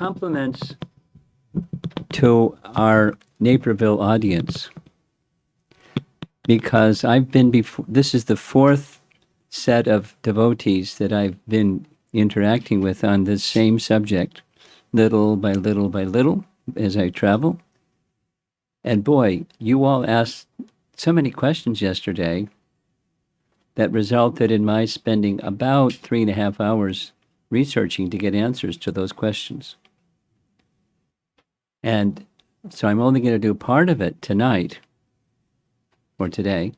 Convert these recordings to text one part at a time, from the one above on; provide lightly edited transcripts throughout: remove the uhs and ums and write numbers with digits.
compliments to our Naperville audience because I've been before. This is the fourth set of devotees that I've been interacting with on this same subject, little by little by little, as I travel. And boy, you all asked so many questions yesterday that resulted in my spending about 3.5 hours researching to get answers to those questions. And so I'm only going to do part of it tonight or today,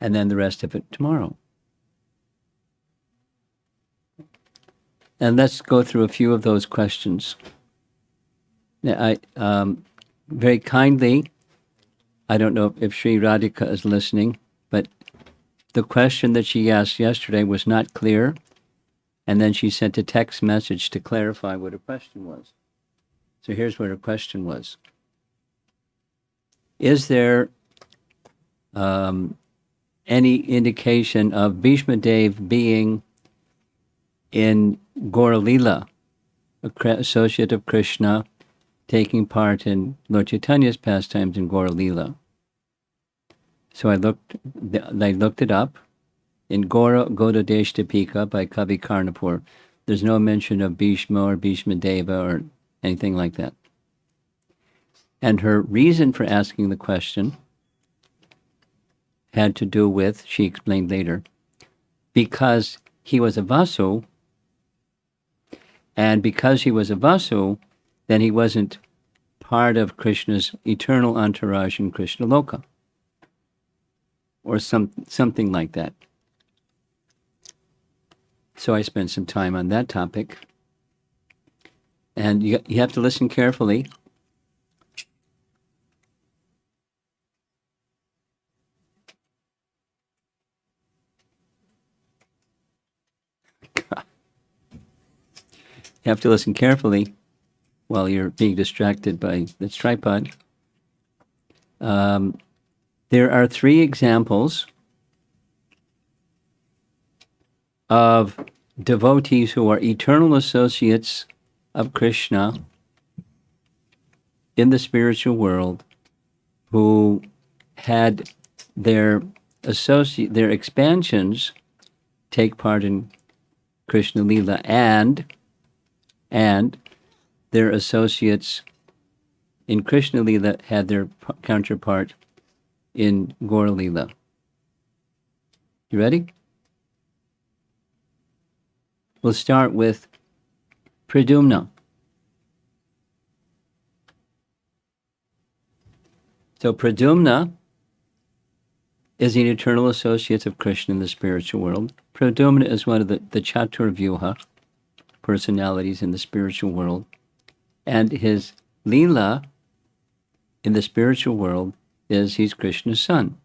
and then the rest of it tomorrow. And let's go through a few of those questions. I very kindly, I don't know if Sri Radhika is listening, but the question that she asked yesterday was not clear, and then she sent a text message to clarify what her question was. So here's what her question was. Is there any indication of Bhisma Dev being in Gaura Lila, associate of Krishna, taking part in Lord Chaitanya's pastimes in Gaura Lila? So I looked it up. In Gaura Godadeshtapika by Kavi Karnapur, there's no mention of Bhishma or Bhisma Deva or anything like that. And her reason for asking the question had to do with, she explained later, because he was a Vasu, and because he was a Vasu, then he wasn't part of Krishna's eternal entourage in Krishna Loka, or something like that. So I spent some time on that topic. And you have to listen carefully. You have to listen carefully while you're being distracted by this tripod. There are 3 examples of devotees who are eternal associates of Krishna in the spiritual world, who had their expansions take part in Krishna Lila, and their associates in Krishna Lila had their counterpart in Gaura Lila. You ready? We'll start with Pradyumna. So Pradyumna is an eternal associate of Krishna in the spiritual world. Pradyumna is one of the Chaturvyuha personalities in the spiritual world. And his Leela in the spiritual world is he's Krishna's son.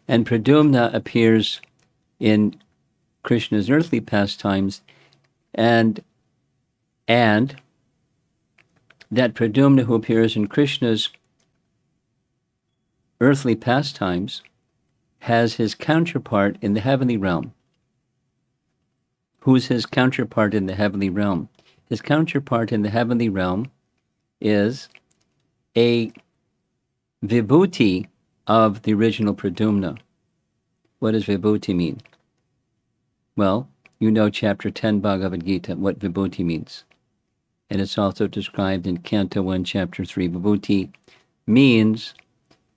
And Pradyumna appears in Krishna's earthly pastimes, and that Pradyumna who appears in Krishna's earthly pastimes has his counterpart in the heavenly realm. Who's his counterpart in the heavenly realm? His counterpart in the heavenly realm is a vibhuti of the original Pradyumna. What does vibhuti mean? Well, you know chapter 10 Bhagavad Gita, what vibhuti means. And it's also described in Canto 1, chapter 3. Vibhuti means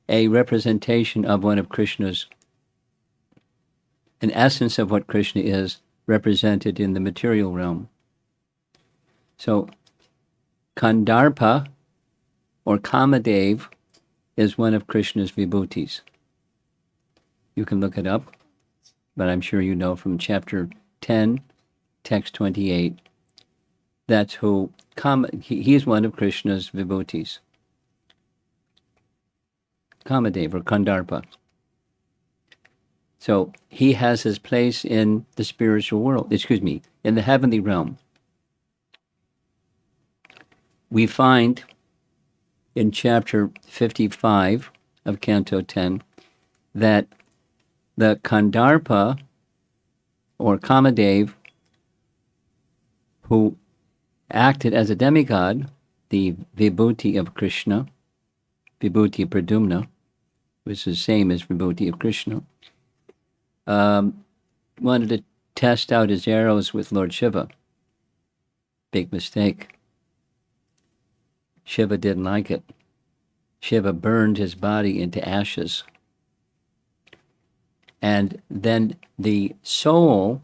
a representation of one of Krishna's, an essence of what Krishna is represented in the material realm. So Kandarpa or Kamadev is one of Krishna's vibhutis. You can look it up, but I'm sure you know from chapter 10, text 28, that's who, he is one of Krishna's vibhutis. Kamadev or Kandarpa. So he has his place in the spiritual world, in the heavenly realm. We find in chapter 55 of Canto 10 that the Kandarpa or Kamadev who acted as a demigod, the Vibhuti of Krishna, Vibhuti Pradumna, which is the same as Vibhuti of Krishna, wanted to test out his arrows with Lord Shiva. Big mistake. Shiva didn't like it. Shiva burned his body into ashes. And then the soul,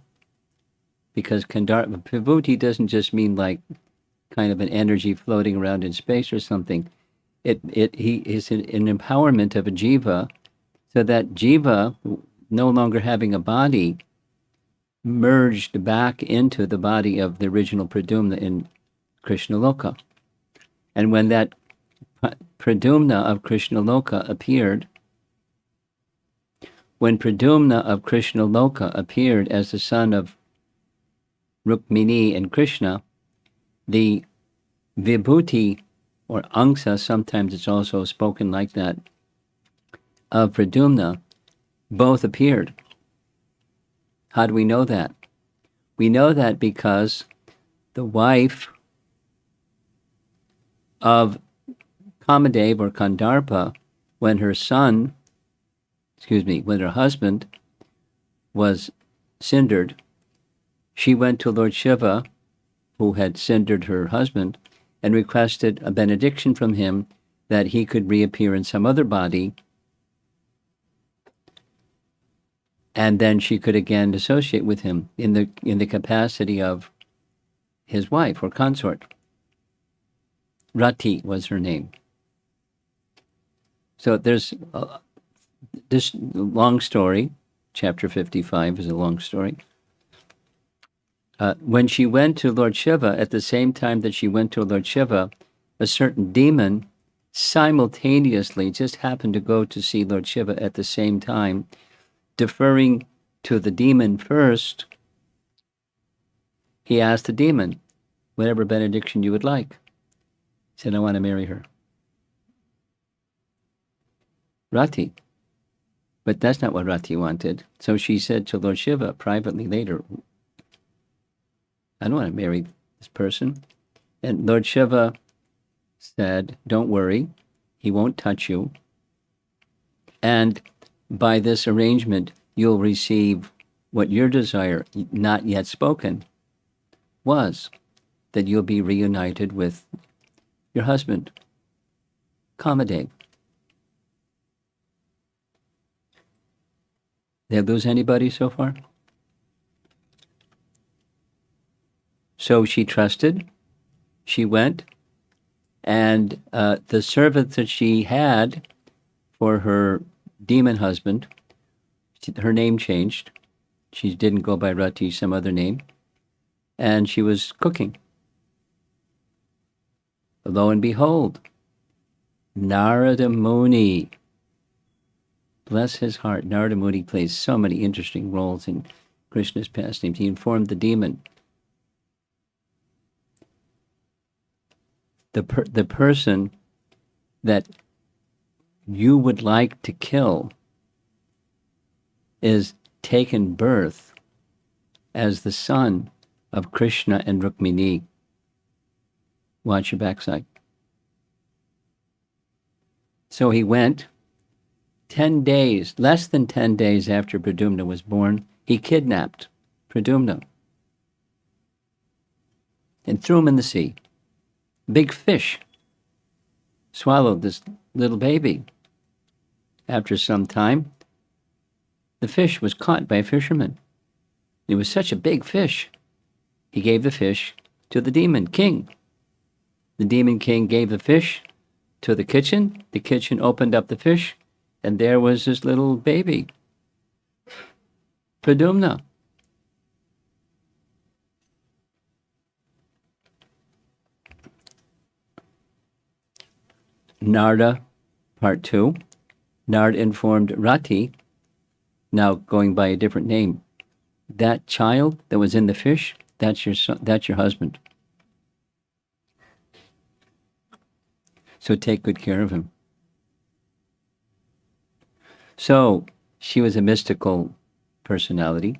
because Vibhuti doesn't just mean like kind of an energy floating around in space or something. He is an empowerment of a jiva, so that jiva, no longer having a body, merged back into the body of the original Pradumna in Krishna Loka. And when that Pradumna of Krishna Loka appeared, as the son of Rukmini and Krishna, the Vibhuti, or Angsa, sometimes it's also spoken like that, of Pradumna, both appeared. How do we know that? We know that because the wife of Kamadev or Kandarpa, when her husband was cindered, she went to Lord Shiva, who had cindered her husband, and requested a benediction from him that he could reappear in some other body, and then she could again associate with him in the capacity of his wife or consort. Rati was her name. So there's this long story. Chapter 55 is a long story. When she went to Lord Shiva, at the same time that she went to Lord Shiva, a certain demon simultaneously just happened to go to see Lord Shiva at the same time. Deferring to the demon first, he asked the demon, whatever benediction you would like. He said, I want to marry her. Rati. But that's not what Rati wanted. So she said to Lord Shiva privately later, I don't want to marry this person. And Lord Shiva said, don't worry, he won't touch you. And by this arrangement, you'll receive what your desire, not yet spoken, was, that you'll be reunited with your husband, Kamadev. Did I lose anybody so far? So she trusted, she went, and the servant that she had for her demon husband, her name changed. She didn't go by Rati, some other name, and she was cooking. Lo and behold, Narada Muni, bless his heart, Narada Muni plays so many interesting roles in Krishna's pastimes. He informed the demon, the person that you would like to kill is taken birth as the son of Krishna and Rukmini. Watch your backside. So he went 10 days, less than 10 days after Pradumna was born, he kidnapped Pradumna and threw him in the sea. Big fish swallowed this little baby. After some time, the fish was caught by a fisherman. It was such a big fish. He gave the fish to the demon king. The demon king gave the fish to the kitchen. The kitchen opened up the fish, and there was this little baby, Pradumna. Narda, part 2. Narda informed Rati, now going by a different name, that child that was in the fish, that's your son, that's your husband. So take good care of him. So she was a mystical personality.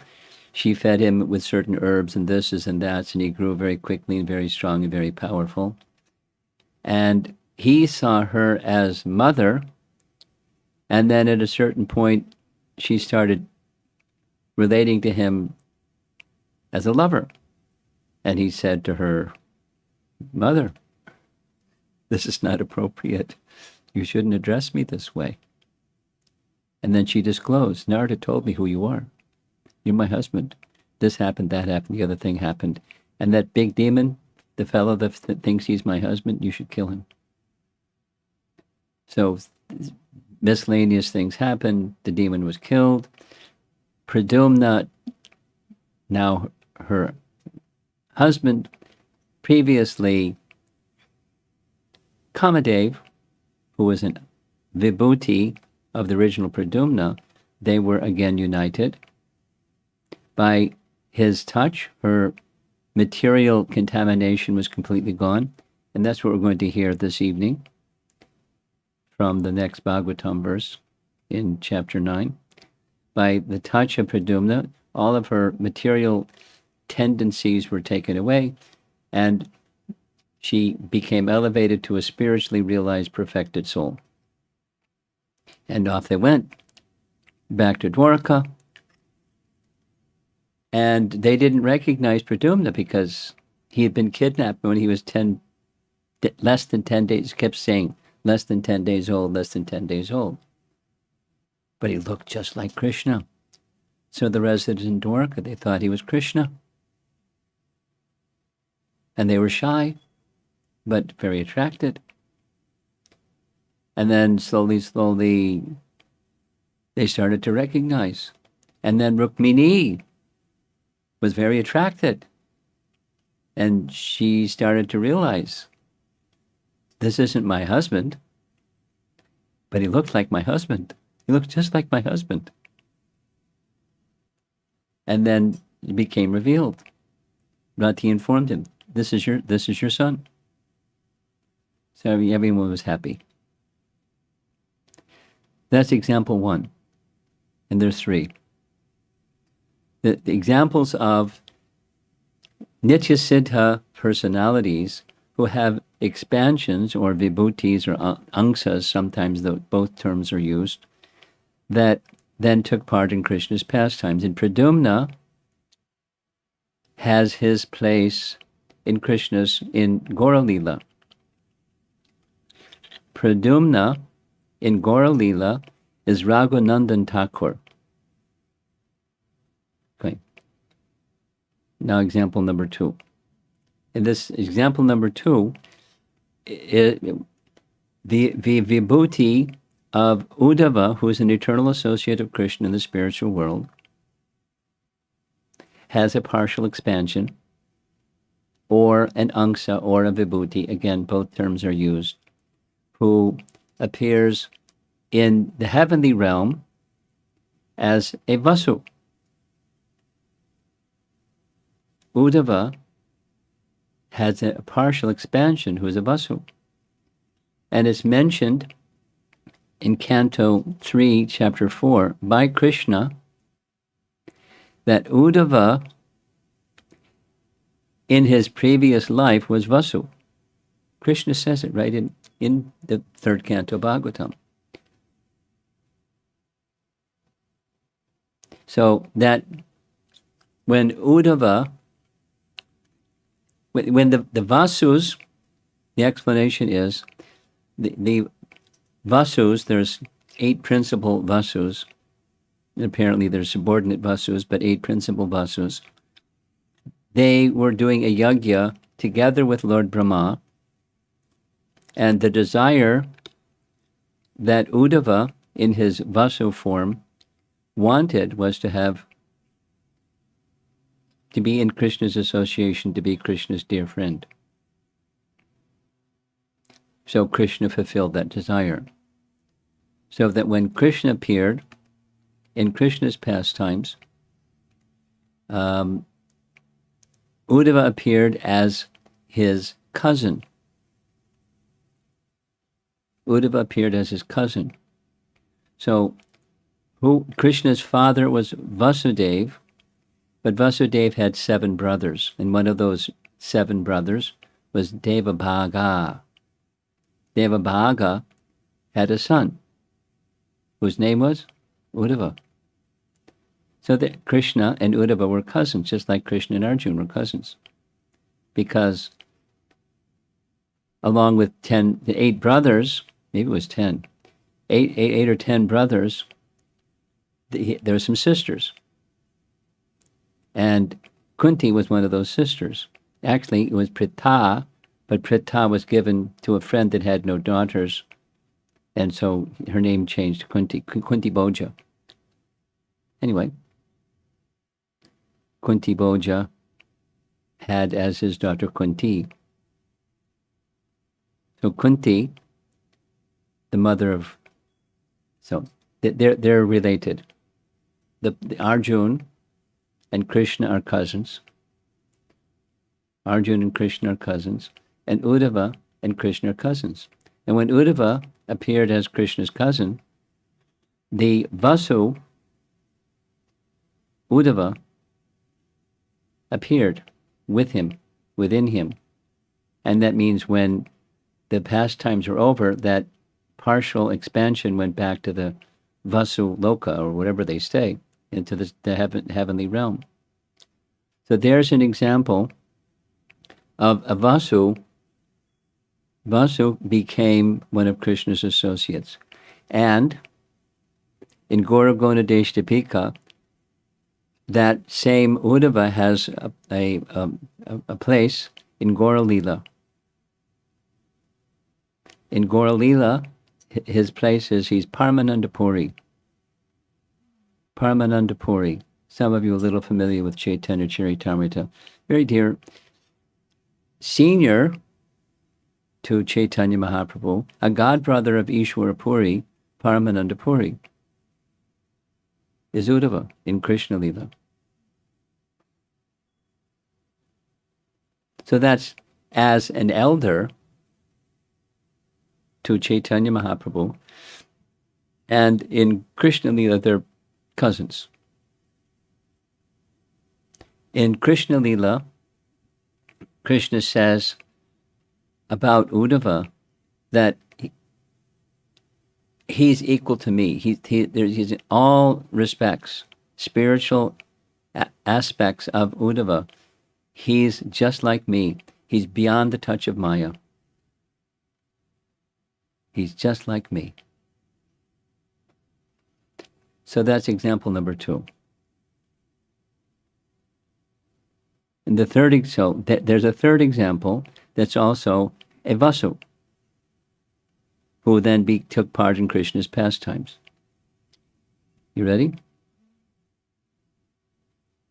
she fed him with certain herbs and this and that, and he grew very quickly and very strong and very powerful. And he saw her as mother, and then at a certain point, she started relating to him as a lover. And he said to her, "Mother, this is not appropriate. You shouldn't address me this way." And then she disclosed, "Narada told me who you are. You're my husband. This happened, that happened, the other thing happened. And that big demon, the fellow that thinks he's my husband, you should kill him." So miscellaneous things happened. The demon was killed. Pradyumna, now her husband, previously Kamadev, who was an vibhuti of the original Pradyumna, they were again united. By his touch, her material contamination was completely gone. And that's what we're going to hear this evening from the next Bhagavatam verse in chapter 9. By the touch of Pradyumna, all of her material tendencies were taken away, and she became elevated to a spiritually realized, perfected soul. And off they went, back to Dwarka. And they didn't recognize Pradyumna because he had been kidnapped when he was less than 10 days, kept saying, less than 10 days old, less than 10 days old. But he looked just like Krishna. So the residents in Dwarka, they thought he was Krishna. And they were shy, but very attracted. And then slowly, they started to recognize. And then Rukmini was very attracted. And she started to realize, this isn't my husband, but he looked like my husband. He looked just like my husband. And then it became revealed. Rati informed him, this is your son. So everyone was happy. That's example one. And there's three. The examples of Nitya Siddha personalities who have expansions or vibhutis or angsas, sometimes both terms are used, that then took part in Krishna's pastimes. And Pradyumna has his place in Gaura Lila. Pradyumna in Gaura Lila is Raghunandan Thakur. Okay. Now example number two. In this example number two, the vibhuti of Uddhava, who is an eternal associate of Krishna in the spiritual world, has a partial expansion, or an angsa, or a vibhuti, again, both terms are used, who appears in the heavenly realm as a vasu. Uddhava has a partial expansion, who is a vasu. And it's mentioned in Canto 3, Chapter 4, by Krishna, that Uddhava, in his previous life, was Vasu. Krishna says it right in the third canto Bhagavatam. So that when Uddhava, when the Vasus, the explanation is, the Vasus, there's 8 principal Vasus, and apparently there's subordinate Vasus, but 8 principal Vasus. They were doing a yajna together with Lord Brahma, and the desire that Uddhava, in his Vasu form, wanted was to be in Krishna's association, to be Krishna's dear friend. So Krishna fulfilled that desire. So that when Krishna appeared in Krishna's pastimes, Uddhava appeared as his cousin. Uddhava appeared as his cousin. So Krishna's father was Vasudeva, But Vasudeva had 7 brothers, and one of those 7 brothers was Devabhaga. Devabhaga had a son, whose name was Uddhava. So that Krishna and Uddhava were cousins, just like Krishna and Arjuna were cousins. Because along with 8 brothers, maybe it was 10, 8 or 10 brothers, there were some sisters. And Kunti was one of those sisters. Actually, it was Pritha, but Pritha was given to a friend that had no daughters, and so her name changed to Kunti Bhoja. Anyway, Kunti Bhoja had as his daughter Kunti. So Kunti, the mother of, so they're related. The Arjun and Krishna are cousins. Arjun and Krishna are cousins, and Uddhava and Krishna are cousins. And when Uddhava appeared as Krishna's cousin, the Vasu, Uddhava, appeared with him, within him. And that means when the pastimes were over, that partial expansion went back to the Vasu Loka, or wherever they stay, into the heavenly realm. So there's an example of a Vasu. Vasu became one of Krishna's associates. And in Gauragona Deshtapika, that same Uddhava has a place in Gauralila. In Gauralila, his place is, he's Paramanandapuri. Paramanandapuri. Some of you are a little familiar with Chaitanya Charitamrita. Very dear senior to Chaitanya Mahaprabhu, a godbrother of Ishwarapuri, Paramanandapuri, is Uddhava in Krishna Lila. So that's as an elder to Chaitanya Mahaprabhu, and in Krishna Lila they're cousins. In Krishna Lila, Krishna says about Uddhava that he's equal to me. He's in all respects, spiritual aspects of Uddhava. He's just like me. He's beyond the touch of Maya. He's just like me. So that's example number 2. And the third, there's a third example that's also a Vasu, who then took part in Krishna's pastimes. You ready?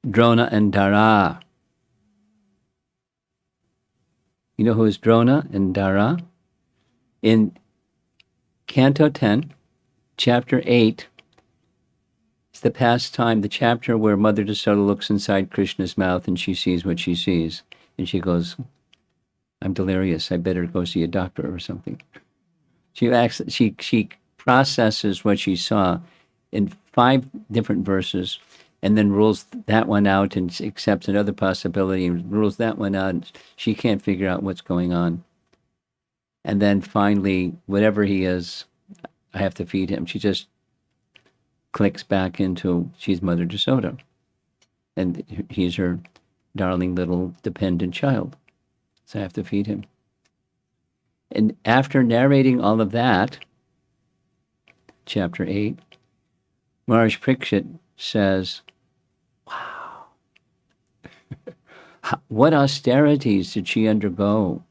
Drona and Dara. You know who is Drona and Dara? In Canto 10, Chapter 8, it's the pastime, the chapter where Mother Yasoda looks inside Krishna's mouth and she sees what she sees. And she goes, I'm delirious, I better go see a doctor or something. She processes what she saw in 5 different verses, and then rules that one out and accepts another possibility and rules that one out. And she can't figure out what's going on. And then finally, whatever he is, I have to feed him. She just clicks back into, she's Mother Yasoda. And he's her darling little dependent child. So I have to feed him. And after narrating all of that, chapter 8, Maharaj Parikshit says, wow, what austerities did she undergo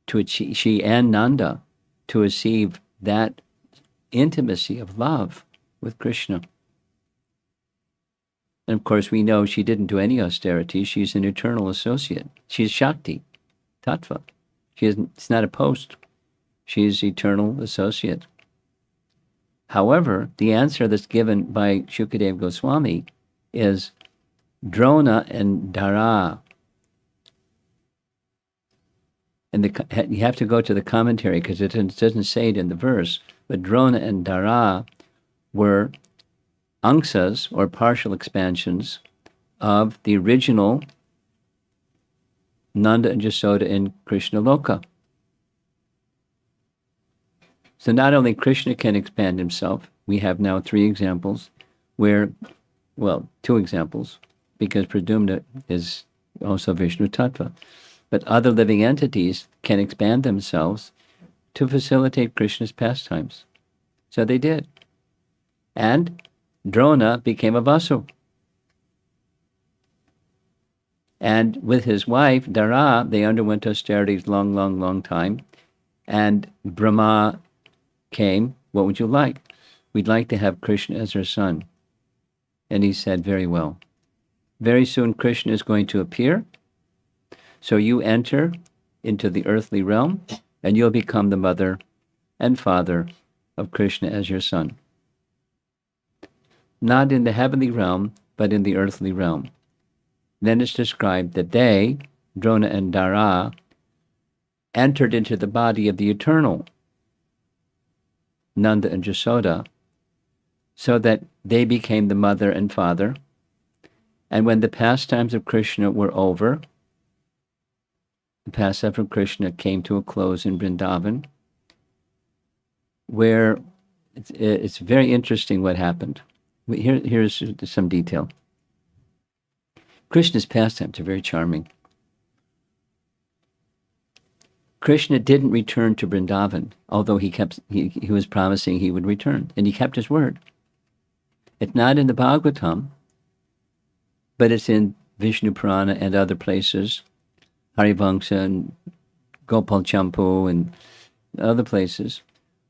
to achieve, she and Nanda, to achieve that intimacy of love with Krishna. And of course, we know she didn't do any austerity. She's an eternal associate. She's Shakti, Tattva. It's not a post. She's eternal associate. However, the answer that's given by Shukadev Goswami is Drona and Dara. And you have to go to the commentary because it doesn't say it in the verse, but Drona and Dara were angsas, or partial expansions, of the original Nanda and Jasoda in Krishna Loka. So not only Krishna can expand himself, we have now 3 examples where, well, 2 examples, because Pradyumna is also Vishnu Tattva. But other living entities can expand themselves to facilitate Krishna's pastimes. So they did. And Drona became a Vasu. And with his wife, Dara, they underwent austerities long time. And Brahma came, what would you like? We'd like to have Krishna as our son. And he said, very well. Very soon Krishna is going to appear. So you enter into the earthly realm, and you'll become the mother and father of Krishna as your son. Not in the heavenly realm, but in the earthly realm. Then it's described that they, Drona and Dara, entered into the body of the eternal Nanda and Jasoda, so that they became the mother and father. And when the pastimes of Krishna were over, the pastime of Krishna came to a close in Vrindavan, where it's very interesting what happened. Here's some detail. Krishna's pastimes are very charming. Krishna didn't return to Vrindavan, although he was promising he would return, and he kept his word. It's not in the Bhagavatam, but it's in Vishnu Purana and other places, Harivamsa and Gopal Champu and other places,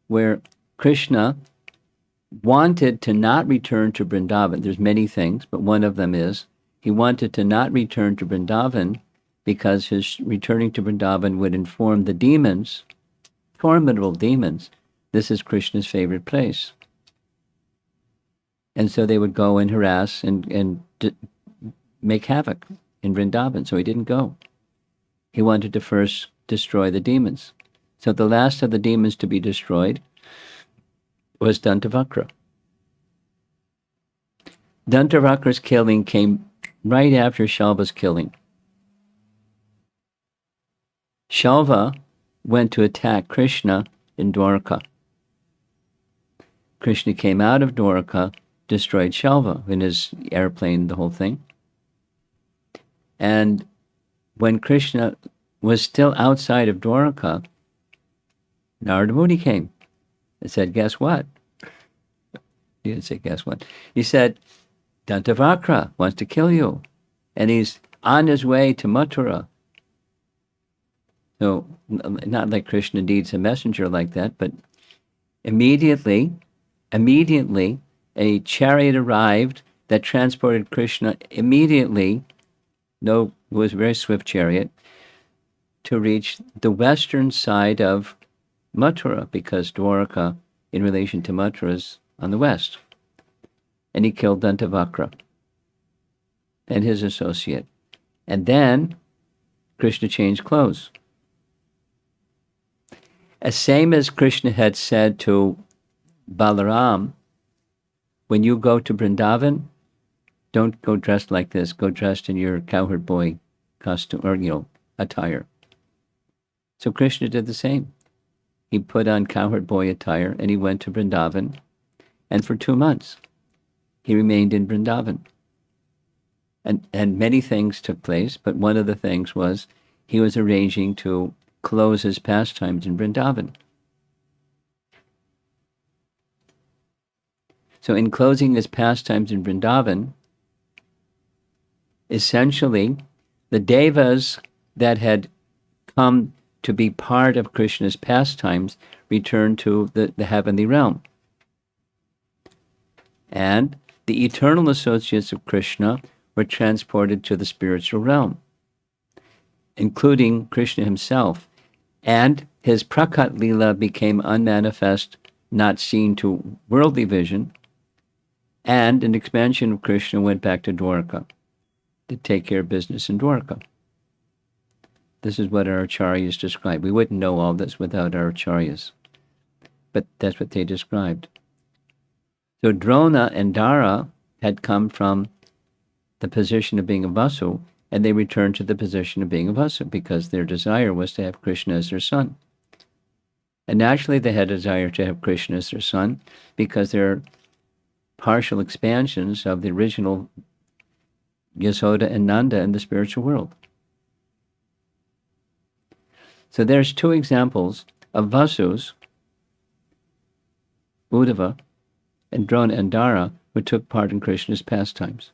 where Krishna wanted to not return to Vrindavan. There's many things, but one of them is he wanted to not return to Vrindavan because his returning to Vrindavan would inform the demons, formidable demons, this is Krishna's favorite place. And so they would go and harass and make havoc in Vrindavan. So he didn't go. He wanted to first destroy the demons. So the last of the demons to be destroyed was Dantavakra. Dantavakra's killing came right after Shalva's killing. Shalva went to attack Krishna in Dwarka. Krishna came out of Dwarka, destroyed Shalva in his airplane, the whole thing. And when Krishna was still outside of Dwarka, Narada Muni came and said, guess what? He didn't say, guess what? He said, Dantavakra wants to kill you. And he's on his way to Mathura. So, not like Krishna needs a messenger like that, but immediately, a chariot arrived that transported Krishna immediately, it was a very swift chariot, to reach the western side of Mathura, because Dwarka, in relation to Mathura, is on the west. And he killed Dantavakra and his associate. And then Krishna changed clothes. As same as Krishna had said to Balaram, when you go to Vrindavan, don't go dressed like this. Go dressed in your cowherd boy costume, or, attire. So Krishna did the same. He put on cowherd boy attire and he went to Vrindavan. And for 2 months, he remained in Vrindavan. And many things took place, but one of the things was he was arranging to close his pastimes in Vrindavan. So in closing his pastimes in Vrindavan, essentially, the devas that had come to be part of Krishna's pastimes returned to the heavenly realm. And the eternal associates of Krishna were transported to the spiritual realm, including Krishna himself. And his Prakat Leela became unmanifest, not seen to worldly vision, and an expansion of Krishna went back to Dwarka to take care of business in Dwarka. This is what our acharyas describe. We wouldn't know all this without our acharyas, but that's what they described. So Drona and Dara had come from the position of being a Vasu, and they returned to the position of being a Vasu because their desire was to have Krishna as their son. And naturally they had a desire to have Krishna as their son because they're partial expansions of the original Yasoda and Nanda in the spiritual world. So there's two examples of Vasus, Uddhava and Drona and Dara, who took part in Krishna's pastimes.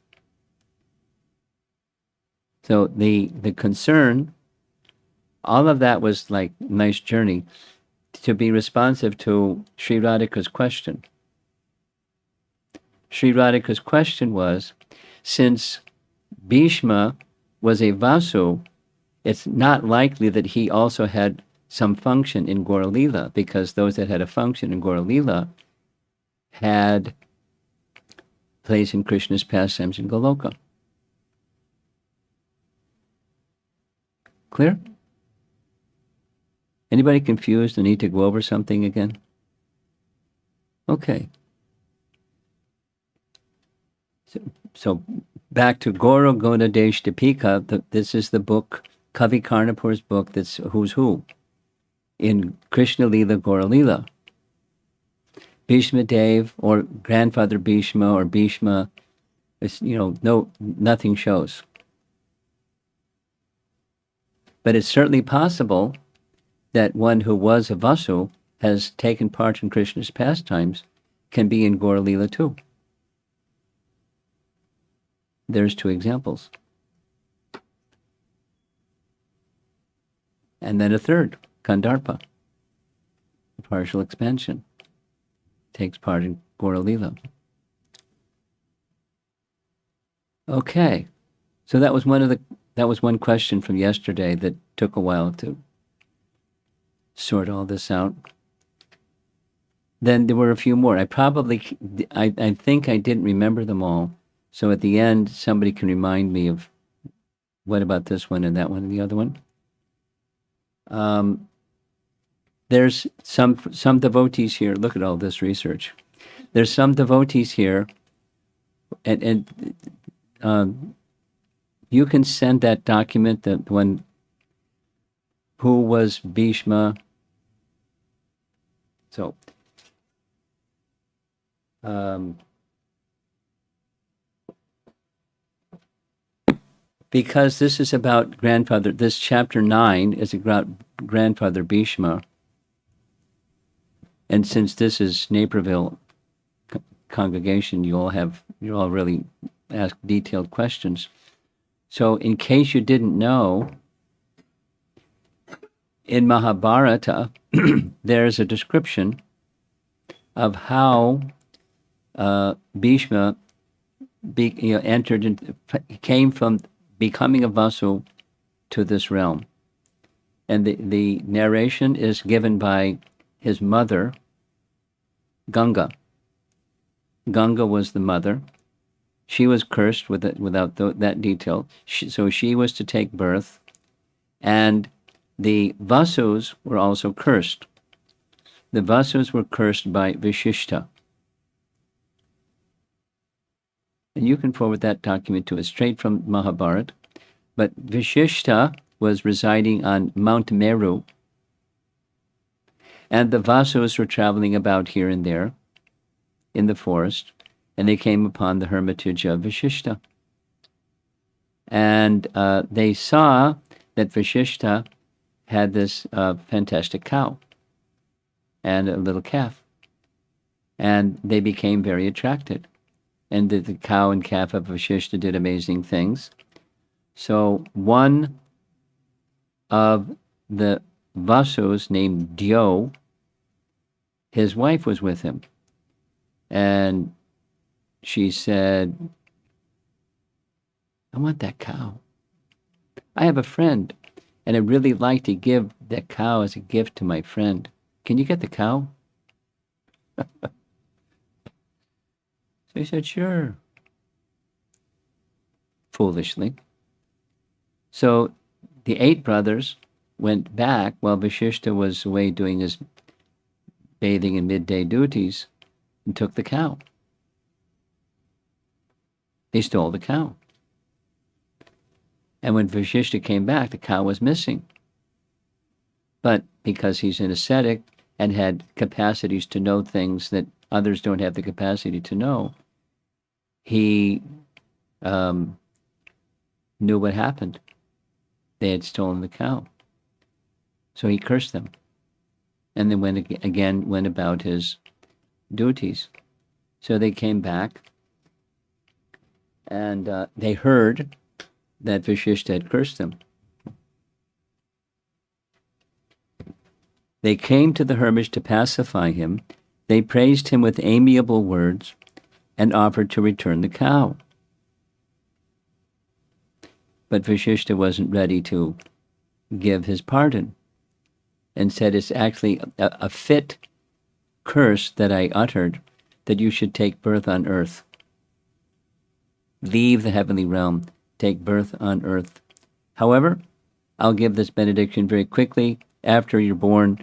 So the concern, all of that was like a nice journey to be responsive to Sri Radhika's question. Sri Radhika's question was, since Bhisma was a Vasu, it's not likely that he also had some function in Gaura Lila, because those that had a function in Gaura Lila had place in Krishna's pastimes in Goloka. Clear? Anybody confused and need to go over something again? Okay. So back to Goro Gona Desh Dipika, this is the book, Kavi Karnapur's book, that's who's who in Krishna Lila, Gaura Lila. Bhishma Dev or grandfather Bhishma or Bhishma, nothing shows. But it's certainly possible that one who was a Vasu has taken part in Krishna's pastimes can be in Gaura Lila too. There's two examples. And then a third, Kandarpa, partial expansion, takes part in Gaura Lila. Okay, so that was one question from yesterday that took a while to sort all this out. Then there were a few more. I think I didn't remember them all. So at the end, somebody can remind me of what about this one and that one and the other one. There's some devotees here. Look at all this research. There's some devotees here, and you can send that document, that one, who was Bhishma. So, because this is about grandfather, this chapter 9 is about grandfather Bhishma. And since this is Naperville congregation, you all really ask detailed questions. So in case you didn't know, in Mahabharata, there's a description of how Bhishma came from becoming a Vasu to this realm. And the narration is given by his mother, Ganga. Ganga was the mother. She was cursed without that detail. So she was to take birth. And the Vasus were also cursed. The Vasus were cursed by Vishishta. And you can forward that document to us straight from Mahabharata. But Vishishta was residing on Mount Meru. And the Vasus were traveling about here and there in the forest. And they came upon the hermitage of Vishishta. And they saw that Vishishta had this fantastic cow and a little calf. And they became very attracted. And the cow and calf of Vishishta did amazing things. So one of the Vasus named Dio, his wife was with him. And she said, I want that cow. I have a friend, and I'd really like to give that cow as a gift to my friend. Can you get the cow? So he said, sure. Foolishly. So the 8 brothers went back while Vishishta was away doing his bathing and midday duties and took the cow. They stole the cow. And when Vashishta came back, the cow was missing. But because he's an ascetic and had capacities to know things that others don't have the capacity to know, he knew what happened. They had stolen the cow. So he cursed them. And then went about his duties. So they came back, and they heard that Vashishta had cursed them. They came to the hermitage to pacify him. They praised him with amiable words and offered to return the cow. But Vashishta wasn't ready to give his pardon and said, it's actually a fit curse that I uttered, that you should take birth on earth. Leave the heavenly realm, take birth on earth. However, I'll give this benediction very quickly. After you're born,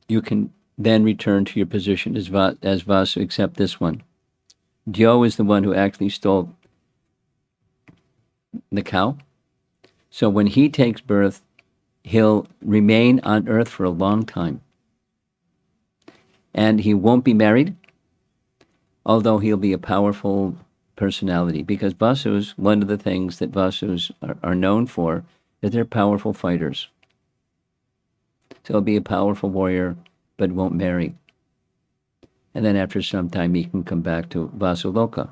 you can then return to your position as Vasu, except this one. Joe is the one who actually stole the cow. So when he takes birth, he'll remain on earth for a long time. And he won't be married, although he'll be a powerful personality. Because Vasus, one of the things that Vasus are known for is they're powerful fighters. So he'll be a powerful warrior, but won't marry. And then after some time, he can come back to Vasuloka.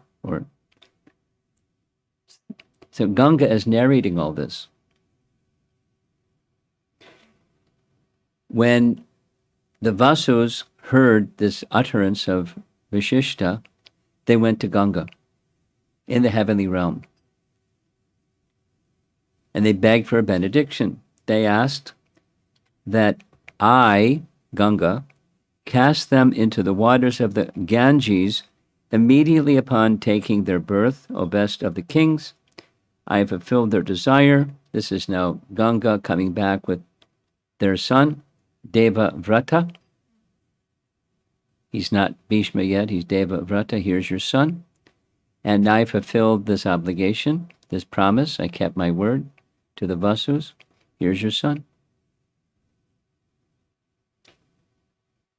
So Ganga is narrating all this. When the Vasus heard this utterance of Vashishta, they went to Ganga in the heavenly realm. And they begged for a benediction. They asked that I, Ganga, cast them into the waters of the Ganges immediately upon taking their birth, O best of the kings. I have fulfilled their desire. This is now Ganga coming back with their son, Deva Vrata. He's not Bhisma yet, he's Deva Vrata. Here's your son. And I fulfilled this obligation, this promise. I kept my word to the Vasus. Here's your son.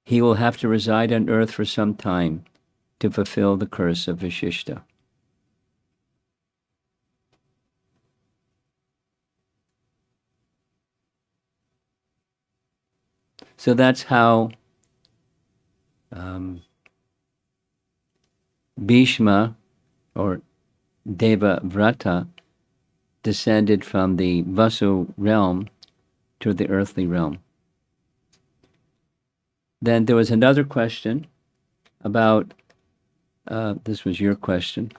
He will have to reside on earth for some time to fulfill the curse of Vashishta. So that's how Bhishma, or Deva Vrata, descended from the Vasu realm to the earthly realm. Then there was another question about, this was your question,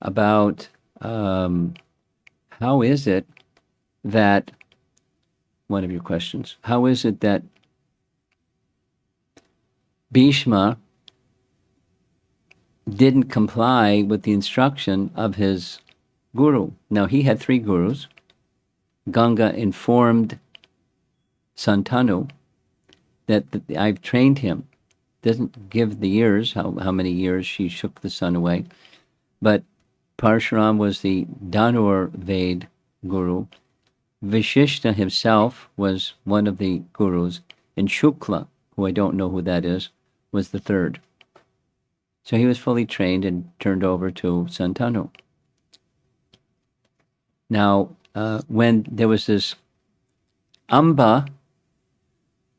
about how is it that, one of your questions, how is it that Bhishma didn't comply with the instruction of his guru? Now, he had 3 gurus. Ganga informed Santanu that I've trained him. Doesn't give the years, how many years she shook the sun away. But Parshuram was the Dhanur Ved guru. Vashishta himself was one of the gurus. And Shukla, who I don't know who that is, was the 3rd. So he was fully trained and turned over to Santanu. Now, when there was this Amba,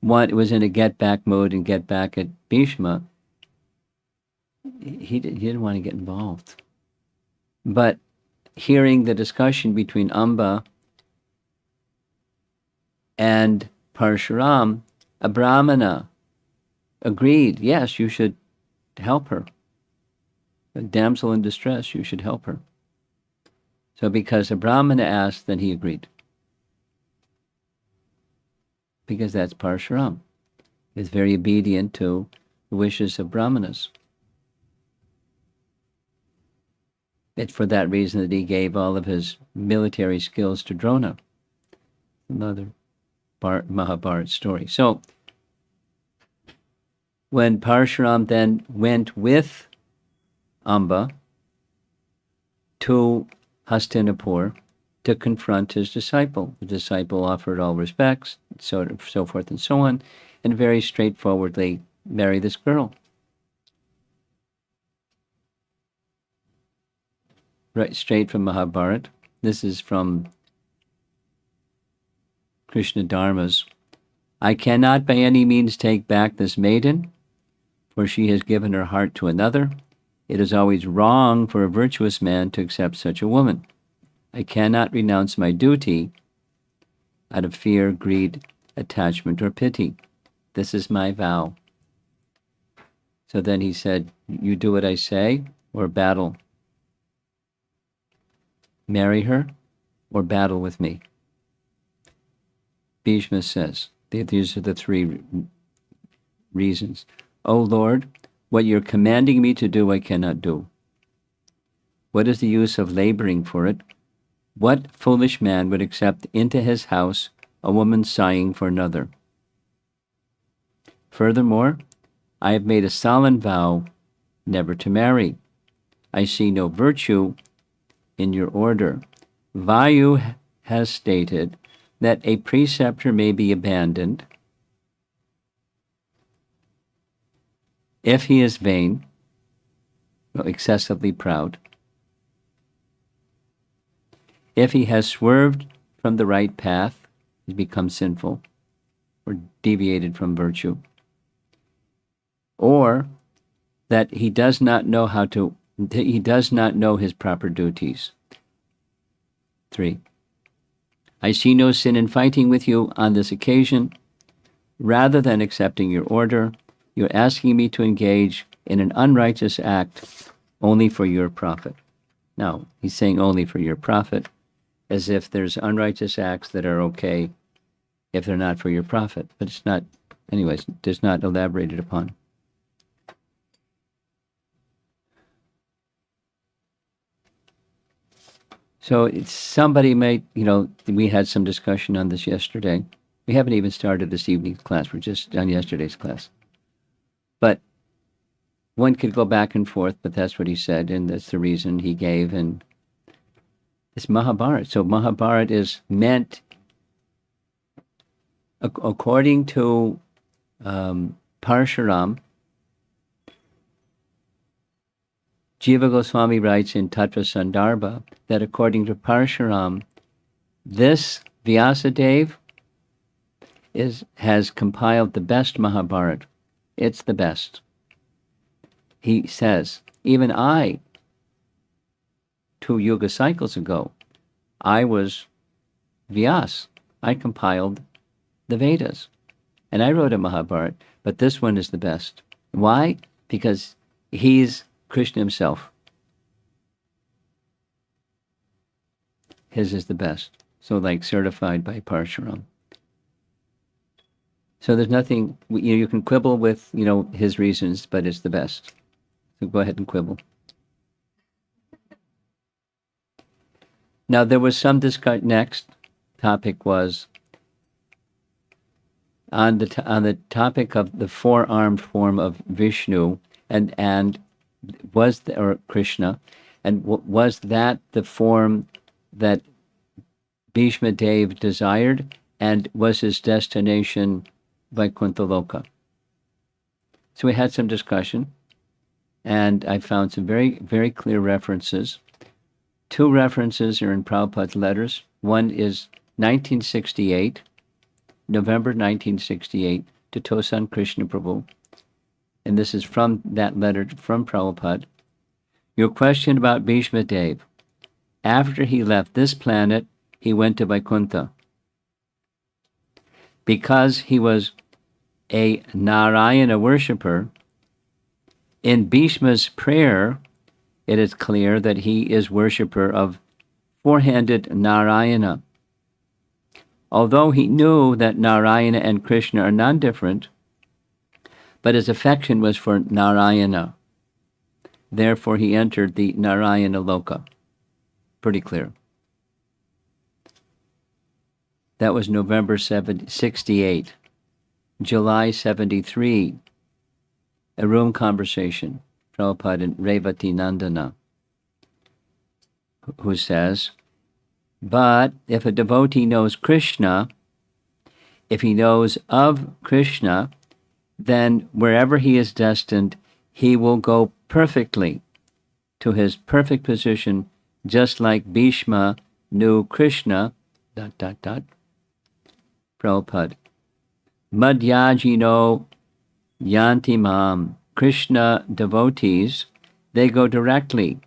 was in a get-back mode and get back at Bhishma, he didn't want to get involved. But hearing the discussion between Amba and Parshuram, a Brahmana agreed, yes, you should help her. A damsel in distress, you should help her. So because a Brahmana asked, then he agreed. Because that's Parshuram. He's very obedient to the wishes of Brahmanas. It's for that reason that he gave all of his military skills to Drona. Another Mahabharata story. So, when Parshuram then went with Amba to Hastinapur, to confront his disciple. The disciple offered all respects, so forth and so on, and very straightforwardly marry this girl. Right, straight from Mahabharata. This is from Krishna Dharmas. I cannot by any means take back this maiden, for she has given her heart to another. It is always wrong for a virtuous man to accept such a woman. I cannot renounce my duty out of fear, greed, attachment, or pity. This is my vow. So then he said, you do what I say, or battle. Marry her, or battle with me. Bhisma says, these are the three reasons. O Lord, what you're commanding me to do, I cannot do. What is the use of laboring for it? What foolish man would accept into his house a woman sighing for another? Furthermore, I have made a solemn vow never to marry. I see no virtue in your order. Vayu has stated that a preceptor may be abandoned if he is vain, excessively proud, if he has swerved from the right path, he's become sinful or deviated from virtue, or that he does not know his proper duties. 3. I see no sin in fighting with you on this occasion. Rather than accepting your order, you're asking me to engage in an unrighteous act only for your profit. Now, he's saying only for your profit, as if there's unrighteous acts that are okay if they're not for your profit. But it's not, anyways, it's not elaborated upon. So somebody might, we had some discussion on this yesterday. We haven't even started this evening's class. We're just on yesterday's class. But one could go back and forth, but that's what he said, and that's the reason he gave. And it's Mahabharata. So Mahabharata is meant, according to Parshuram, Jiva Goswami writes in Tattva Sandarbha that according to Parshuram, this Vyasadeva has compiled the best Mahabharata. It's the best. He says, even I, 2 yuga cycles ago, I was Vyas. I compiled the Vedas. And I wrote a Mahabharata, but this one is the best. Why? Because he's Krishna himself. His is the best. So certified by Parshuram. So there's nothing, you can quibble with, his reasons, but it's the best. So go ahead and quibble. Now there was some discussion. Next topic was on the topic of the four-armed form of Vishnu and or Krishna, and was that the form that Bhisma Deva desired, and was his destination Vaikuntha Loka? So we had some discussion, and I found some very, very clear references. 2 references are in Prabhupada's letters. One is 1968, November 1968, to Tosan Krishna Prabhu. And this is from that letter from Prabhupada. Your question about Bhisma Deva. After he left this planet, he went to Vaikuntha. Because he was a Narayana worshipper, in Bhisma's prayer, it is clear that he is worshipper of four-handed Narayana. Although he knew that Narayana and Krishna are non-different, but his affection was for Narayana. Therefore, he entered the Narayana Loka. Pretty clear. That was November 68. July 73, a room conversation, Prabhupada and Revati Nandana, who says, But if a devotee knows Krishna, if he knows of Krishna, then wherever he is destined, he will go perfectly to his perfect position, just like Bhisma knew Krishna, ... Prabhupada. Madhyajino yantimam. Krishna devotees, they go directly,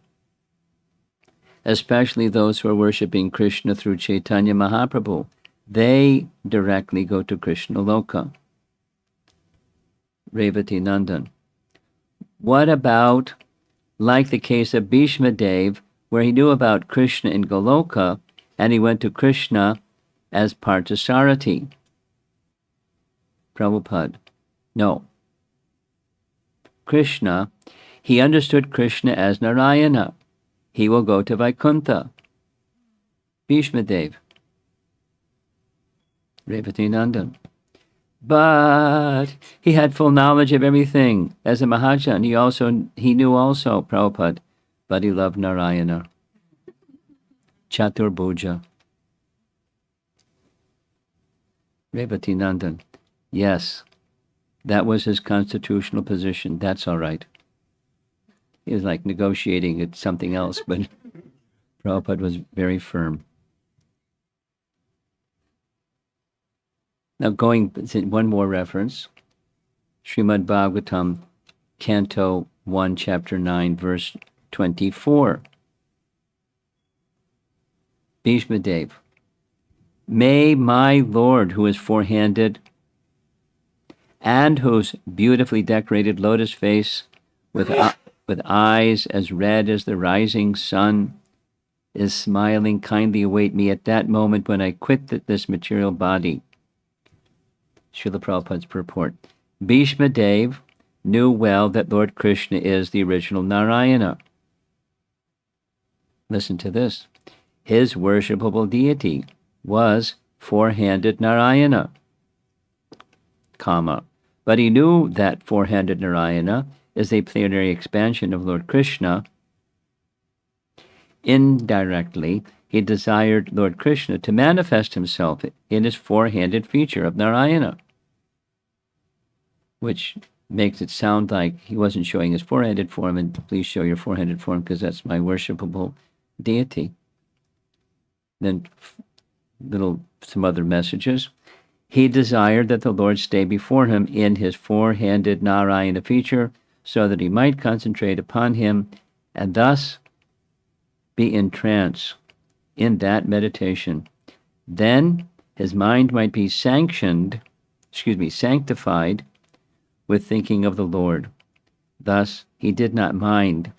especially those who are worshipping Krishna through Chaitanya Mahaprabhu. They directly go to Krishna Loka. Revati Nandan. What about, like the case of Bhishma Dev, where he knew about Krishna in Goloka, and he went to Krishna as Parthasarathi? Prabhupada. No. Krishna, he understood Krishna as Narayana. He will go to Vaikuntha. Bhishma Dev. Revati Nandan. But he had full knowledge of everything. As a Mahajan, he knew also, Prabhupada, but he loved Narayana. Chaturbhuja. Revati Nandan. Yes, that was his constitutional position. That's all right. He was like negotiating at something else, but Prabhupada was very firm. Now one more reference. Srimad Bhagavatam, Canto 1, Chapter 9, verse 24. Bhishma Dev. May my Lord, who is four-handed, and whose beautifully decorated lotus face with eyes as red as the rising sun is smiling, kindly await me at that moment when I quit this material body. Srila Prabhupada's purport. Bhishma Dev knew well that Lord Krishna is the original Narayana. Listen to this. His worshipable deity was four-handed Narayana, comma. But he knew that four-handed Narayana is a plenary expansion of Lord Krishna. Indirectly, he desired Lord Krishna to manifest himself in his four-handed feature of Narayana, which makes it sound like he wasn't showing his four-handed form, and please show your four-handed form because that's my worshipable deity. Then some other messages. He desired that the Lord stay before him in his four-handed Narayana feature so that he might concentrate upon him and thus be in trance in that meditation. Then his mind might be sanctified with thinking of the Lord. Thus, he did not mind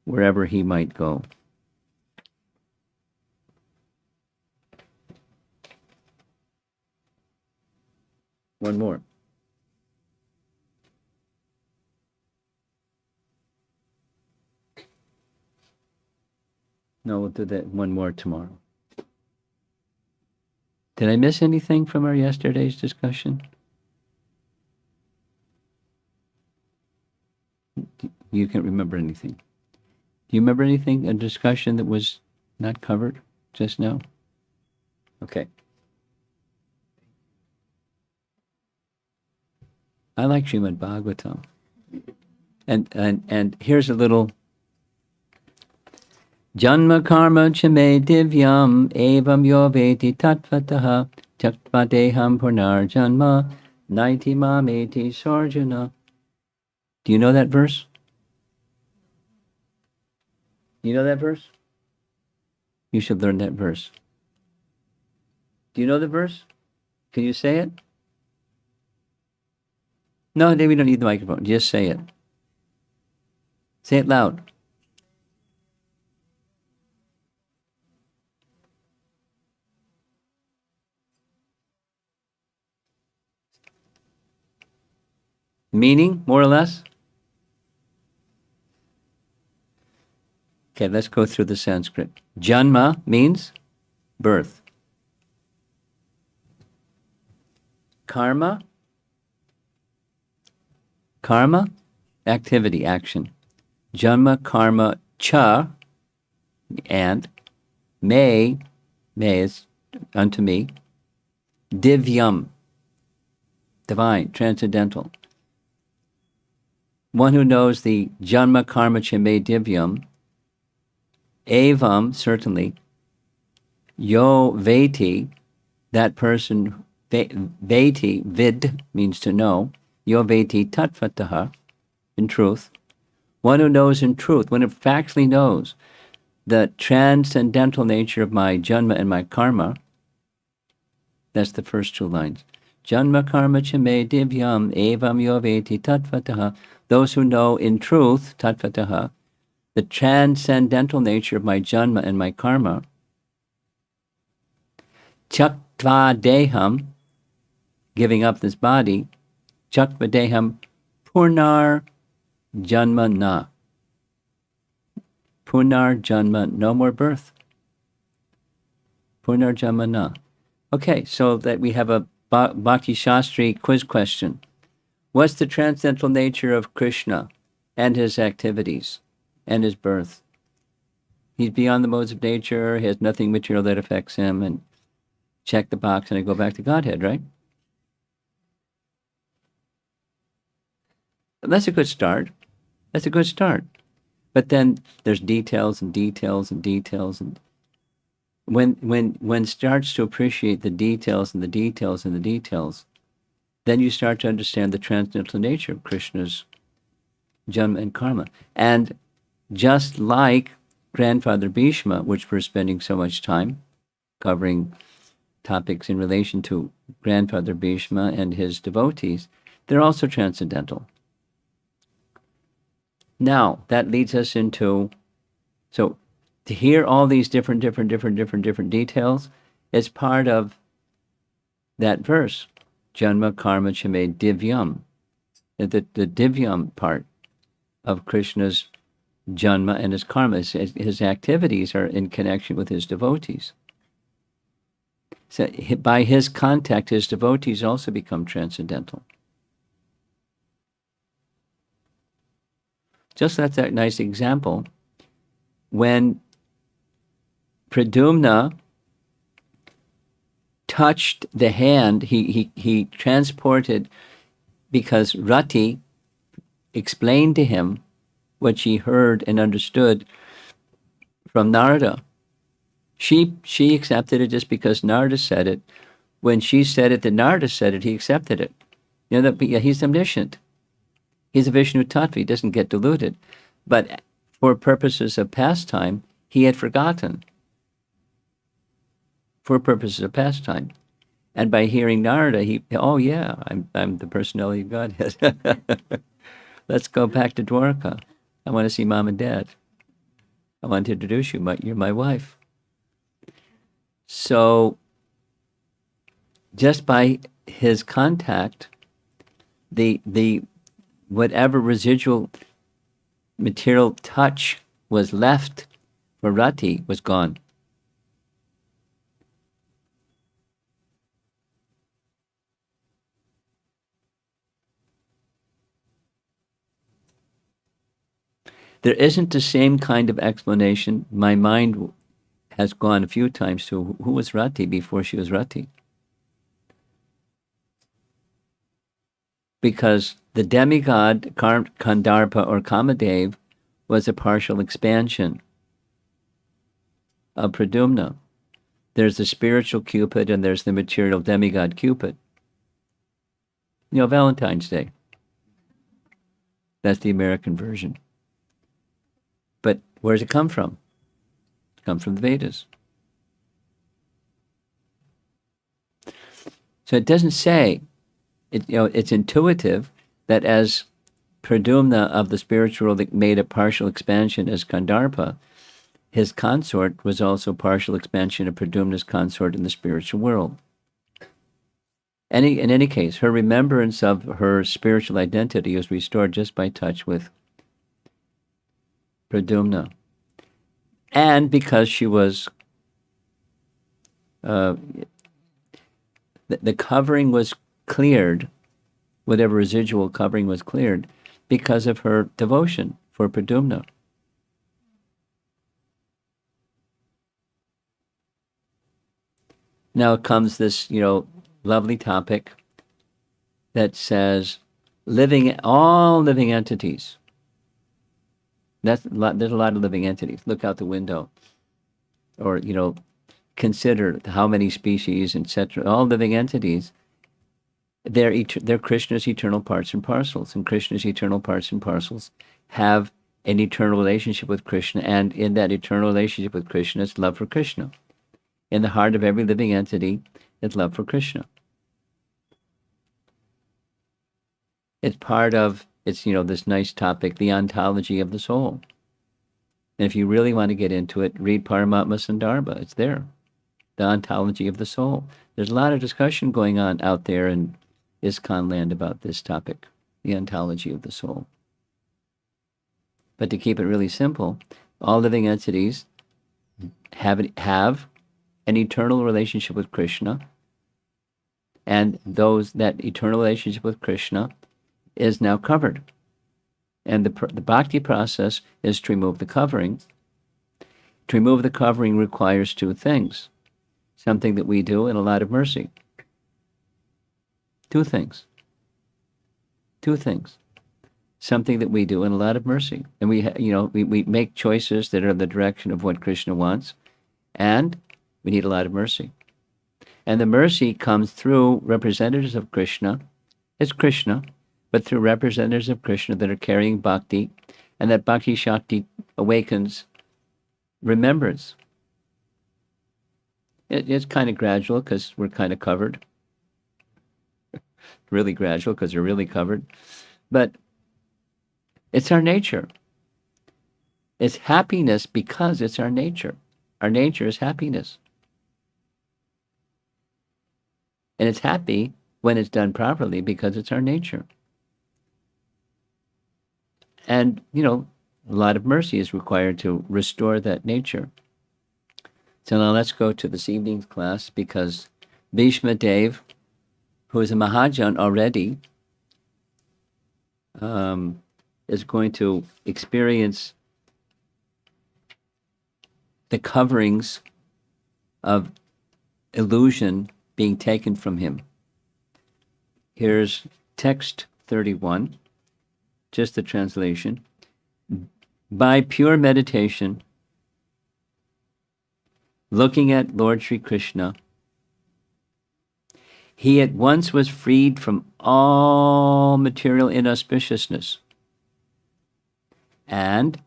wherever he might go. One more. No, we'll do that one more tomorrow. Did I miss anything from our yesterday's discussion? You can't remember anything. Do you remember anything, a discussion that was not covered just now? Okay. I like Srimad Bhagavatam. And here's a little Janma karma chame divyam evam yo veti tatvataha tyaktva deham punar janma naiti mameti sarjana. Do you know that verse? You know that verse? You should learn that verse. Do you know the verse? Can you say it? No, we don't need the microphone. Just say it. Say it loud. Meaning, more or less? Okay, let's go through the Sanskrit. Janma means birth. Karma, activity, action. Janma, karma, cha, and may, me is unto me, divyam, divine, transcendental. One who knows the janma karma cha me divyam, evam, certainly, yo veti, that person, veti, vid, means to know, yo veti tattvataha, in truth. One who knows in truth, one who factually knows the transcendental nature of my janma and my karma. That's the first two lines. Janma karma cha me divyam evam yo veti tattvataha. Those who know in truth, tattvataha, the transcendental nature of my janma and my karma. Chaktva deham, giving up this body. Chaktva deham purnar janma na. Punar janma, no more birth. Punar janma na. Okay, so that we have a Bhakti Shastri quiz question. What's the transcendental nature of Krishna and his activities and his birth? He's beyond the modes of nature, he has nothing material that affects him, and check the box and I go back to Godhead, right? That's a good start. That's a good start. But then there's details and details and details, and when starts to appreciate the details and the details and the details, then you start to understand the transcendental nature of Krishna's janma and karma. And just like Grandfather Bhisma, which we're spending so much time covering topics in relation to Grandfather Bhisma and his devotees, they're also transcendental. Now, that leads us into, so to hear all these different details is part of that verse, Janma Karma Chame Divyam. The Divyam part of Krishna's Janma and his karma, his activities are in connection with his devotees. So by his contact, his devotees also become transcendental. Just that's that nice example. When Pradyumna touched the hand, he transported, because Rati explained to him what she heard and understood from Narada. She accepted it just because Narada said it. When she said it, that Narada said it, he accepted it. You know, he's omniscient. He's a Vishnu Tattva. He doesn't get deluded. But for purposes of pastime, he had forgotten. For purposes of pastime. And by hearing Narada, oh yeah, I'm the personality of Godhead. Let's go back to Dwarka. I want to see Mom and Dad. I want to introduce you. You're my wife. So, just by his contact, the whatever residual material touch was left for Rati was gone. There isn't the same kind of explanation. My mind has gone a few times to who was Rati before she was Rati. Because the demigod Kandarpa or Kamadev was a partial expansion of Pradyumna. There's the spiritual Cupid and there's the material demigod Cupid. You know, Valentine's Day. That's the American version. But where does it come from? It comes from the Vedas. So it doesn't say, it's intuitive that as Pradyumna of the spiritual world made a partial expansion as Kandarpa, his consort was also partial expansion of Pradyumna's consort in the spiritual world. In any case, her remembrance of her spiritual identity was restored just by touch with Pradyumna. And because she was, the covering was cleared, whatever residual covering was cleared, because of her devotion for Now comes this, lovely topic that says all living entities. There's a lot of living entities. Look out the window, or consider how many species, etc. All living entities. They're Krishna's eternal parts and parcels, and Krishna's eternal parts and parcels have an eternal relationship with Krishna, and in that eternal relationship with Krishna, it's love for Krishna. In the heart of every living entity, it's love for Krishna. It's part of, this nice topic, the ontology of the soul. And if you really want to get into it, read Paramatma Sandarbha. It's there. The ontology of the soul. There's a lot of discussion going on out there in ISKCON land about this topic, the ontology of the soul. But to keep it really simple, all living entities have an eternal relationship with Krishna, and that eternal relationship with Krishna is now covered. And the bhakti process is to remove the covering. To remove the covering requires two things. Something that we do and a lot of mercy. Two things. Something that we do and a lot of mercy. And we make choices that are in the direction of what Krishna wants, and we need a lot of mercy. And the mercy comes through representatives of Krishna. It's Krishna, but through representatives of Krishna that are carrying bhakti, and that bhakti shakti awakens remembrance. It's kind of gradual because we're kind of covered. Really gradual because we're really covered. But it's our nature. It's happiness because it's our nature. Our nature is happiness. And it's happy when it's done properly because it's our nature. And, a lot of mercy is required to restore that nature. So now let's go to this evening's class, because Bhisma Dev, who is a Mahajan already, is going to experience the coverings of illusion being taken from him. Here's text 31, just the translation. By pure meditation, looking at Lord Sri Krishna, he at once was freed from all material inauspiciousness and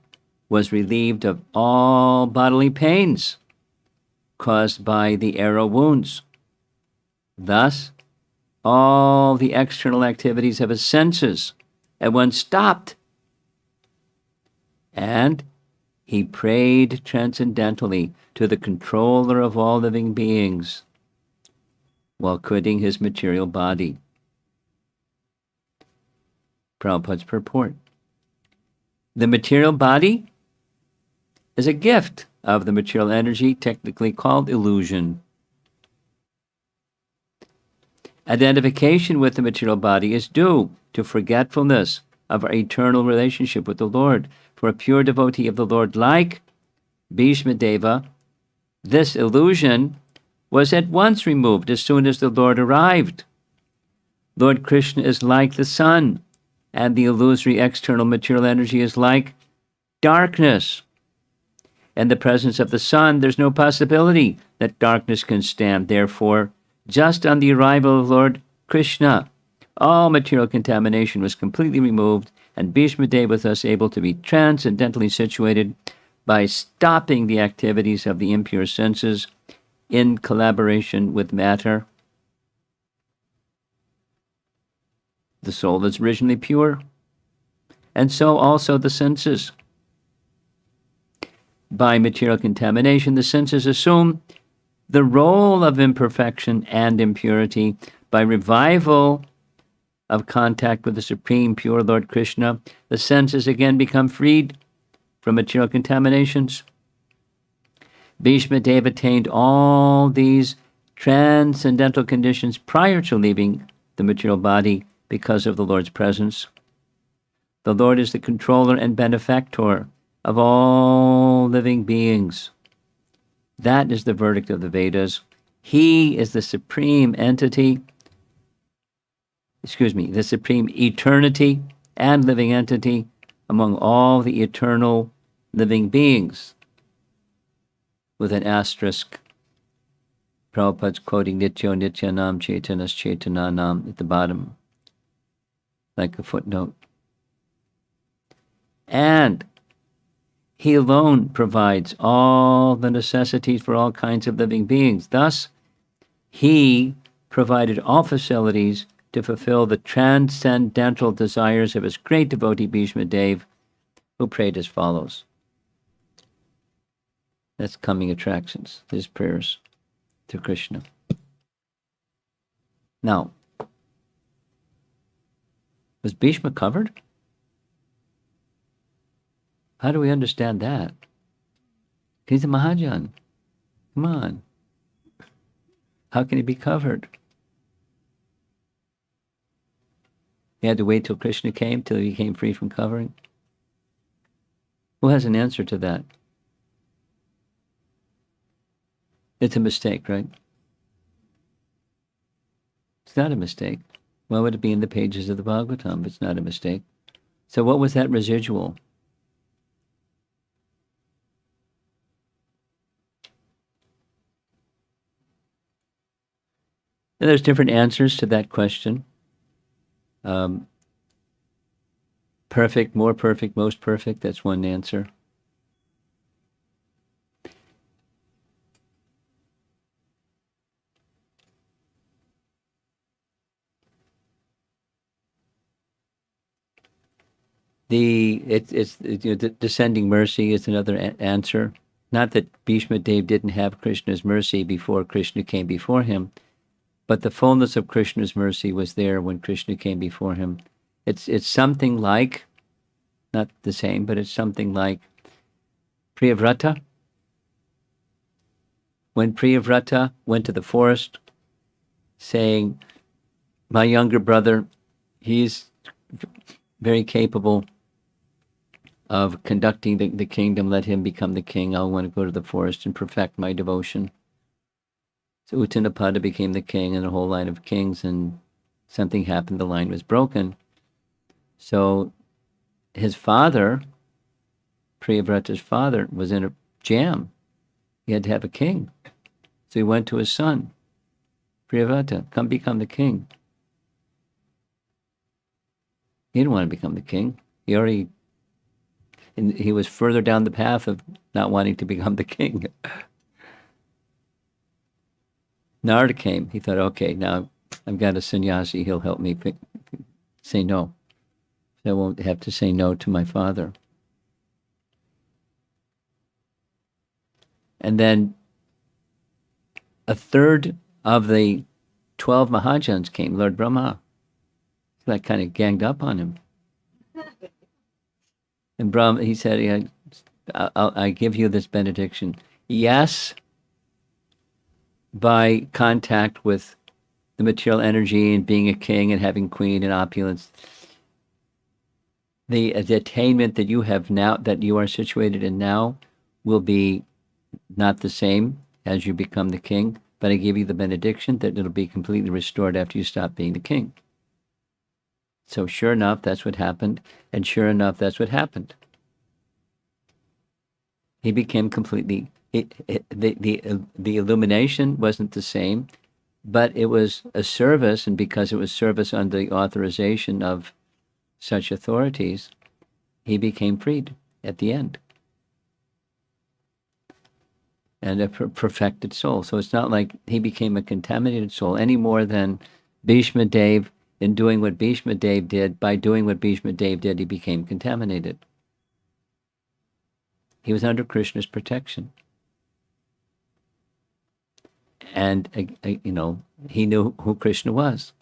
was relieved of all bodily pains caused by the arrow wounds. Thus, all the external activities of his senses at once stopped, and he prayed transcendentally to the controller of all living beings while quitting his material body. Prabhupada's purport. The material body is a gift of the material energy, technically called illusion. Identification with the material body is due to forgetfulness of our eternal relationship with the Lord. For a pure devotee of the Lord like Bhisma Deva, this illusion was at once removed as soon as the Lord arrived. Lord Krishna is like the sun, and the illusory external material energy is like darkness. In the presence of the sun, there's no possibility that darkness can stand. Therefore, just on the arrival of Lord Krishna, all material contamination was completely removed, and Bhisma Deva was thus able to be transcendently situated by stopping the activities of the impure senses in collaboration with matter. The soul is originally pure, and so also the senses. By material contamination, the senses assume the role of imperfection and impurity. By revival of contact with the Supreme Pure Lord Krishna, the senses again become freed from material contaminations. Bhisma Deva attained all these transcendental conditions prior to leaving the material body because of the Lord's presence. The Lord is the controller and benefactor of all living beings. That is the verdict of the Vedas, He is the supreme entity, the supreme eternity and living entity among all the eternal living beings, with an asterisk. Prabhupada's quoting Nityo Nityanam Chaitanas Chaitananam at the bottom, like a footnote. And he alone provides all the necessities for all kinds of living beings. Thus, he provided all facilities to fulfill the transcendental desires of his great devotee Bhisma Dev, who prayed as follows. That's coming attractions, his prayers to Krishna. Now, was Bhishma covered? How do we understand that? He's a Mahajan. Come on. How can he be covered? He had to wait till Krishna came, till he became free from covering? Who has an answer to that? It's a mistake, right? It's not a mistake. Why would it be in the pages of the Bhagavatam? It's not a mistake. So what was that residual? And there's different answers to that question. Perfect, more perfect, most perfect, that's one answer. The descending mercy is another answer. Not that Bhishma Dev didn't have Krishna's mercy before Krishna came before him, but the fullness of Krishna's mercy was there when Krishna came before him. It's something like, not the same, but it's something like Priyavrata. When Priyavrata went to the forest saying, my younger brother, he's very capable of conducting the kingdom, let him become the king. I want to go to the forest and perfect my devotion. So Uttanapada became the king and a whole line of kings, and something happened, the line was broken. So his father, Priyavrata's father, was in a jam. He had to have a king. So he went to his son, Priyavrata, come become the king. He didn't want to become the king. He was further down the path of not wanting to become the king. Narada came. He thought, okay, now I've got a sannyasi. He'll help me say no. So I won't have to say no to my father. And then a third of the 12 Mahajans came, Lord Brahma. So that kind of ganged up on him. And Brahma, he said, yeah, I give you this benediction. Yes, by contact with the material energy and being a king and having queen and opulence, the attainment that you have now, that you are situated in now, will be not the same as you become the king, but I give you the benediction that it'll be completely restored after you stop being the king. So sure enough, that's what happened, and sure enough, that's what happened. He became completely, the illumination wasn't the same, but it was a service, and because it was service under the authorization of such authorities, he became freed at the end. And a perfected soul. So it's not like he became a contaminated soul any more than Bhishma Dev, in doing what Bhishma Dev did. By doing what Bhishma Dev did, he became contaminated. He was under Krishna's protection. And, he knew who Krishna was.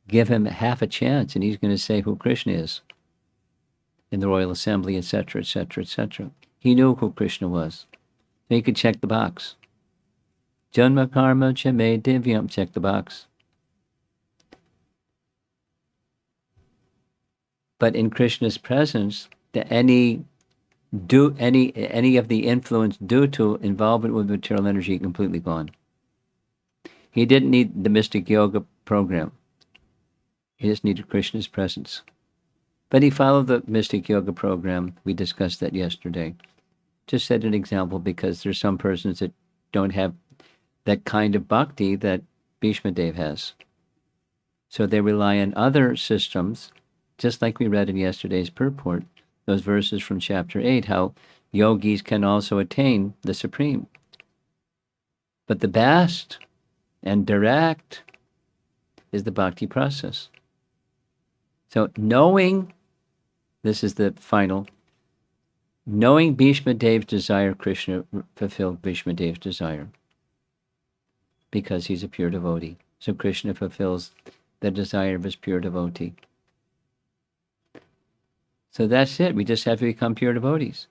Give him half a chance, and he's going to say who Krishna is in the royal assembly, etc., etc., etc. He knew who Krishna was. So he could check the box. Janma karma chame divyam, check the box. But in Krishna's presence, any of the influence due to involvement with material energy completely gone. He didn't need the mystic yoga program. He just needed Krishna's presence. But he followed the mystic yoga program. We discussed that yesterday. Just set an example because there's some persons that don't have that kind of bhakti that Bhishma Dev has. So they rely on other systems, just like we read in yesterday's purport, those verses from chapter 8, how yogis can also attain the supreme. But the best and direct is the bhakti process. So knowing, this is the final, knowing Bhishma Dev's desire, Krishna fulfilled Bhishma Dev's desire because he's a pure devotee. So Krishna fulfills the desire of his pure devotee. So that's it. We just have to become pure devotees.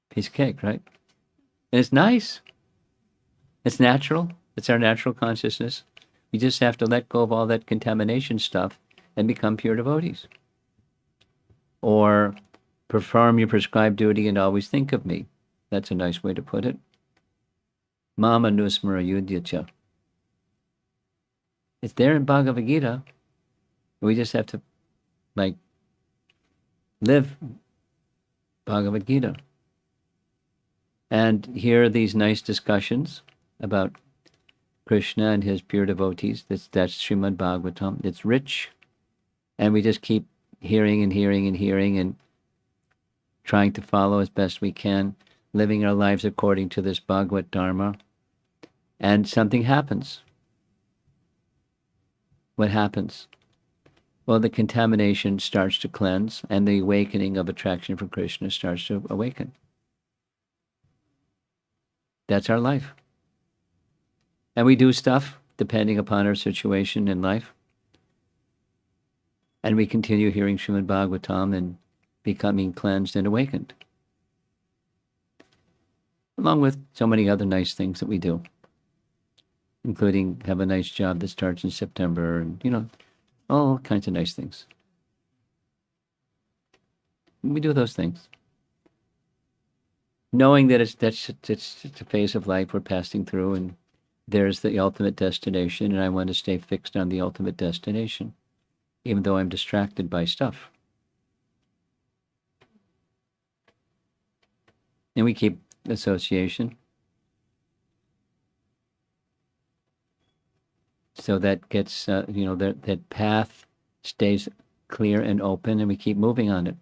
Piece of cake, right? And it's nice. It's natural. It's our natural consciousness. We just have to let go of all that contamination stuff and become pure devotees. Or perform your prescribed duty and always think of me. That's a nice way to put it. Mama nusmara yudhyacha. It's there in Bhagavad Gita. We just have to, live Bhagavad Gita. And hear these nice discussions about Krishna and his pure devotees. That's Srimad Bhagavatam. It's rich. And we just keep hearing and hearing and hearing and trying to follow as best we can, living our lives according to this Bhagavad Dharma. And something happens. What happens? Well, the contamination starts to cleanse and the awakening of attraction for Krishna starts to awaken. That's our life. And we do stuff depending upon our situation in life. And we continue hearing Srimad Bhagavatam and becoming cleansed and awakened. Along with so many other nice things that we do, including have a nice job that starts in September and, all kinds of nice things. We do those things. Knowing that it's a phase of life we're passing through and there's the ultimate destination and I want to stay fixed on the ultimate destination, even though I'm distracted by stuff. And we keep association. So that gets, that path stays clear and open and we keep moving on it.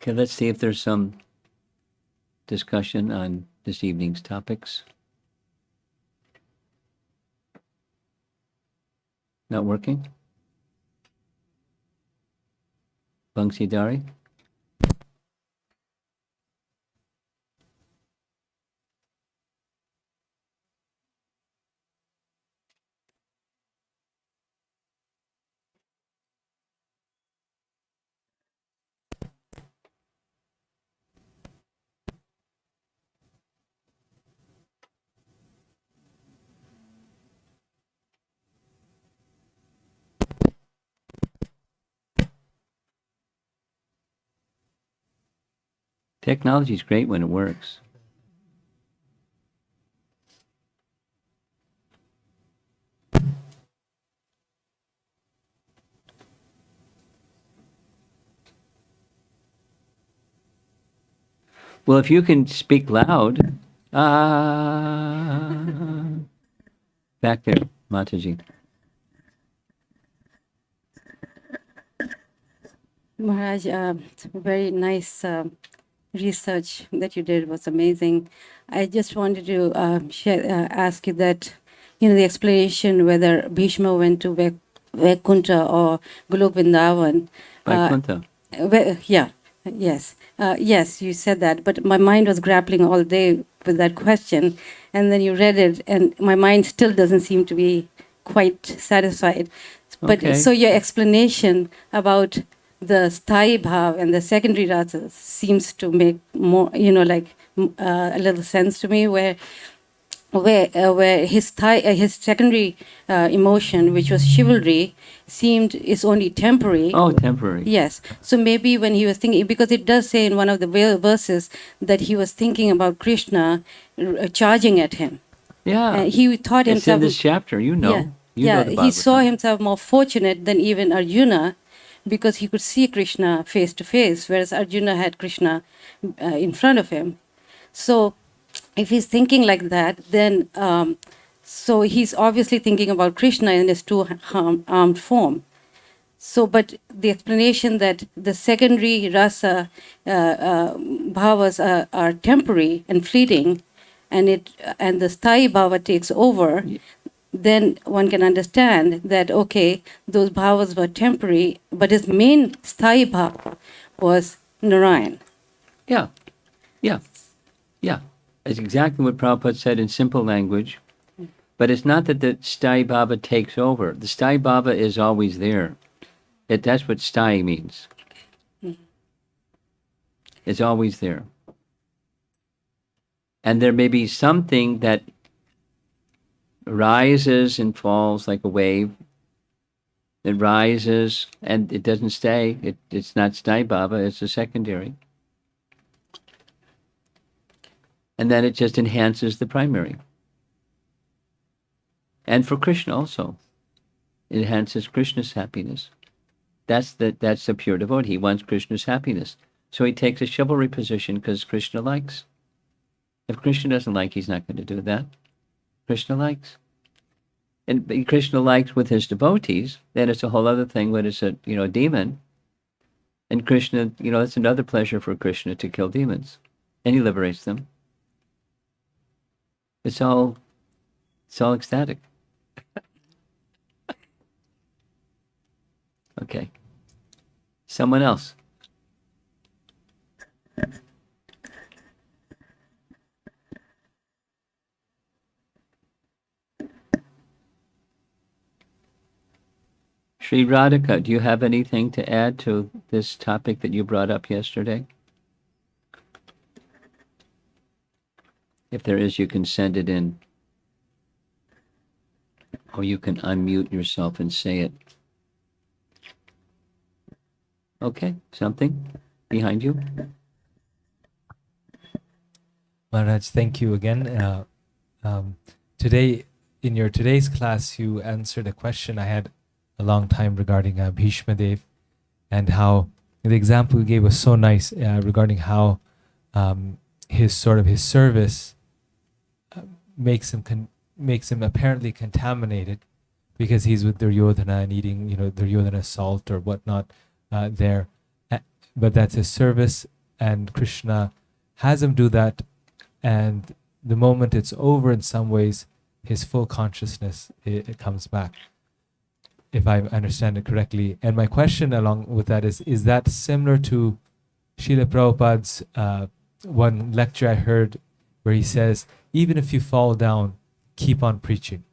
Okay, let's see if there's some discussion on this evening's topics. Not working? Bangsidari? Technology is great when it works. Well, if you can speak loud, back there, Mataji. Maharaj, very nice research that you did was amazing. I just wanted to ask you that, the explanation whether Bhishma went to Vaikuntha or Golok Vrindavan. Vaikuntha. Yes, you said that, but my mind was grappling all day with that question, and then you read it, and my mind still doesn't seem to be quite satisfied. But Okay. so your explanation about the sthayi bhav and the secondary rasas seems to make more, a little sense to me, where where his secondary emotion, which was chivalry, seemed is only temporary. Oh, temporary. Yes. So maybe when he was thinking, because it does say in one of the verses that he was thinking about Krishna charging at him. Yeah. He thought It's in himself, this chapter, you know. yeah, You know yeah, the he saw Bhagavatam. himself more fortunate than even Arjuna, because he could see Krishna face to face, whereas Arjuna had Krishna in front of him. So if he's thinking like that, then so he's obviously thinking about Krishna in his two-armed form. So, but the explanation that the secondary rasa bhavas are temporary and fleeting, and the sthayi bhava takes over, then one can understand that okay, those bhavas were temporary, but his main sthayi bhava was Narayan. Yeah. Yeah. Yeah. It's exactly what Prabhupada said in simple language. But it's not that the Sthai Baba takes over. The Sthai Baba is always there. That's what Sthai means. It's always there. And there may be something that rises and falls like a wave. It rises and it doesn't stay. It's not Sthai Baba, it's a secondary. And then it just enhances the primary. And for Krishna also. It enhances Krishna's happiness. That's the pure devotee. He wants Krishna's happiness. So he takes a chivalry position because Krishna likes. If Krishna doesn't like, he's not going to do that. Krishna likes. And Krishna likes with his devotees, then it's a whole other thing when it's a demon. And Krishna, it's another pleasure for Krishna to kill demons. And he liberates them. It's all ecstatic. Okay. Someone else. Sri Radhika, do you have anything to add to this topic that you brought up yesterday? If there is, you can send it in. Or you can unmute yourself and say it. Okay, something behind you? Maharaj, thank you again. Today, in your today's class, you answered a question I had a long time regarding Bhishma Dev, and how the example you gave was so nice regarding how his service makes him apparently contaminated because he's with Duryodhana and eating Duryodhana's salt or whatnot there, but that's his service, and Krishna has him do that, and the moment it's over, in some ways, his full consciousness it comes back, if I understand it correctly. And my question along with that is that similar to Srila Prabhupada's one lecture I heard where he says, even if you fall down, keep on preaching.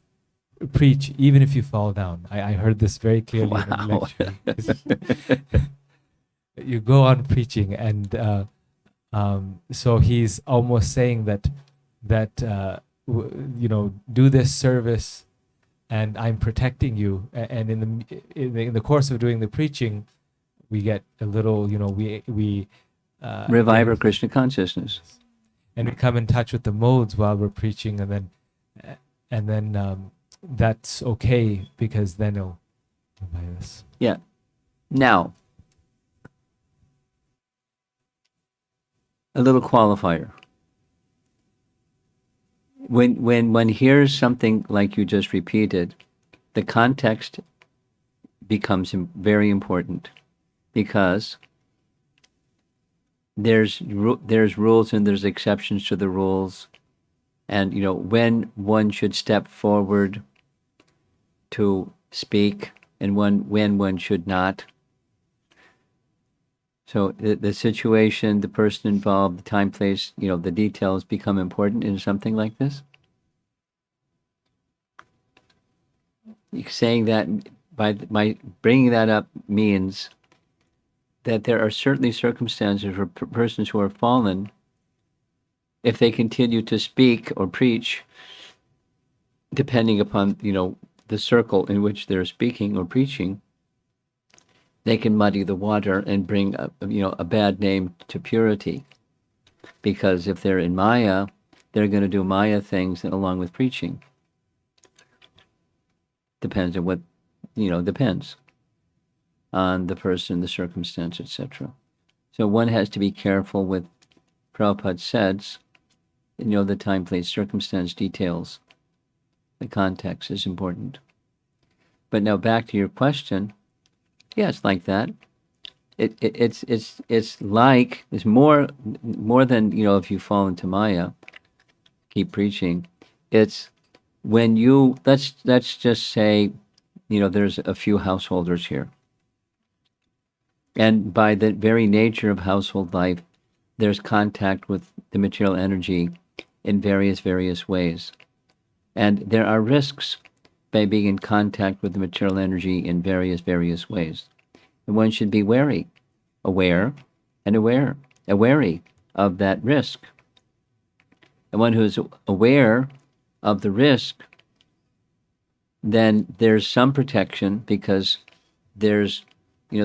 Preach, even if you fall down. I heard this very clearly in the Wow. lecture. You go on preaching, and so he's almost saying that do this service, and I'm protecting you. And in the course of doing the preaching, we get a little, we Revive our Krishna consciousness. and we come in touch with the modes while we're preaching, and then that's okay, because then it'll revive us. Yeah. Now, a little qualifier. When one hears something like you just repeated, the context becomes very important, because there's rules and there's exceptions to the rules, and when one should step forward to speak and when one should not. So the situation, the person involved, the time, place, the details become important in something like this. Saying that by bringing that up means that there are certainly circumstances where persons who are fallen, if they continue to speak or preach, depending upon, the circle in which they're speaking or preaching, they can muddy the water and bring a bad name to purity. Because if they're in Maya, they're going to do Maya things along with preaching. Depends on what, depends on the person, the circumstance, etc. So one has to be careful with Prabhupada says, the time, place, circumstance, details. The context is important. But now back to your question. Yeah, it's like that. It's more than, if you fall into Maya, keep preaching. It's when let's just say, there's a few householders here. And by the very nature of household life, there's contact with the material energy in various ways. And there are risks by being in contact with the material energy in various ways. And one should be wary of that risk. And one who is aware of the risk, then there's some protection because there's,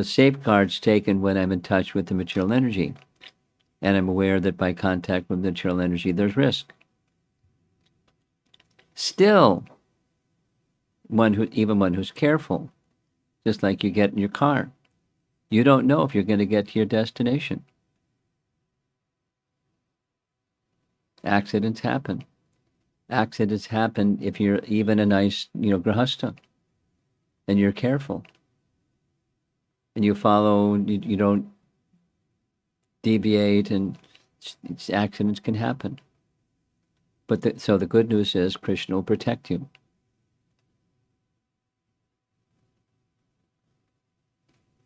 safeguards taken when I'm in touch with the material energy. And I'm aware that by contact with material energy, there's risk. Still, one who's careful, just like you get in your car, you don't know if you're going to get to your destination. Accidents happen. Accidents happen if you're even a nice, grahasta, and you're careful, and you follow. You don't deviate, and accidents can happen. But so the good news is Krishna will protect you.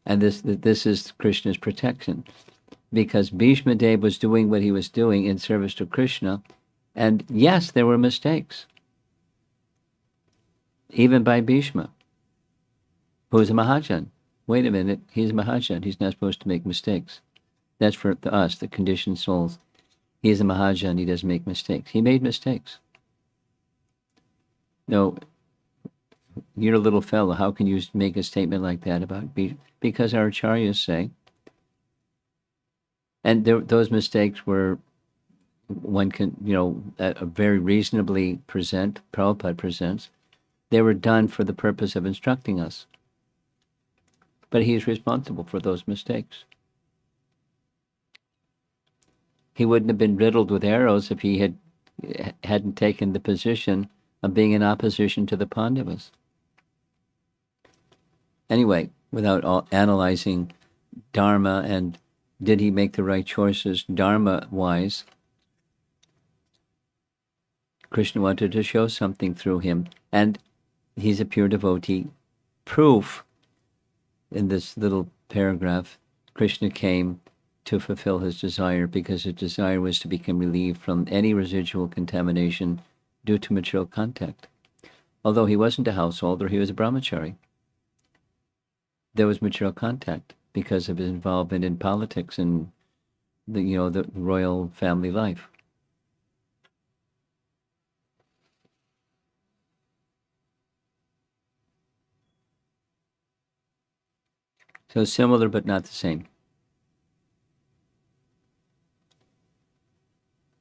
And this is Krishna's protection. Because Bhisma Deva was doing what he was doing in service to Krishna. And yes, there were mistakes. Even by Bhisma, who's a Mahajan. Wait a minute, he's a Mahajan. He's not supposed to make mistakes. That's for us, the conditioned souls. He's a Mahajan, he doesn't make mistakes. He made mistakes. No, you're a little fellow. How can you make a statement like that about Bhisma? Because our acharyas say, and those mistakes were, one can, very reasonably Prabhupada presents, they were done for the purpose of instructing us. But he's responsible for those mistakes. He wouldn't have been riddled with arrows if he hadn't taken the position of being in opposition to the Pandavas. Anyway, without analyzing Dharma and did he make the right choices Dharma-wise, Krishna wanted to show something through him, and he's a pure devotee. Proof, in this little paragraph, Krishna came to fulfill his desire because his desire was to become relieved from any residual contamination due to material contact. Although he wasn't a householder, he was a brahmachari. There was material contact because of his involvement in politics and the royal family life. So similar but not the same.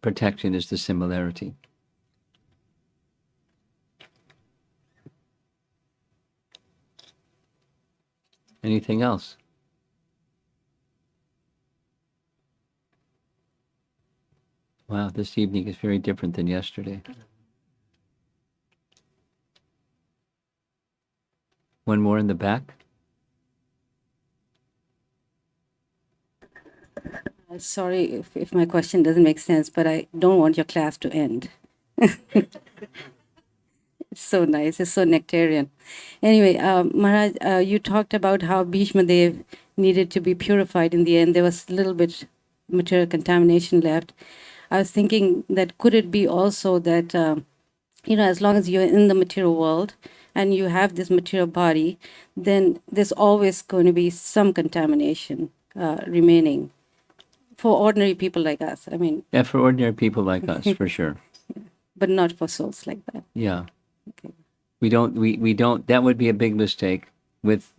Protection is the similarity. Anything else? Wow, this evening is very different than yesterday. One more in the back. Sorry if my question doesn't make sense, but I don't want your class to end. It's so nice. It's so nectarian. Anyway, Maharaj, you talked about how Bhishma Dev needed to be purified in the end. There was a little bit material contamination left. I was thinking that could it be also that, as long as you're in the material world and you have this material body, then there's always going to be some contamination remaining for ordinary people like us. I mean, Yeah, for ordinary people like us, for sure. but not for souls like that. Yeah. We don't, that would be a big mistake with,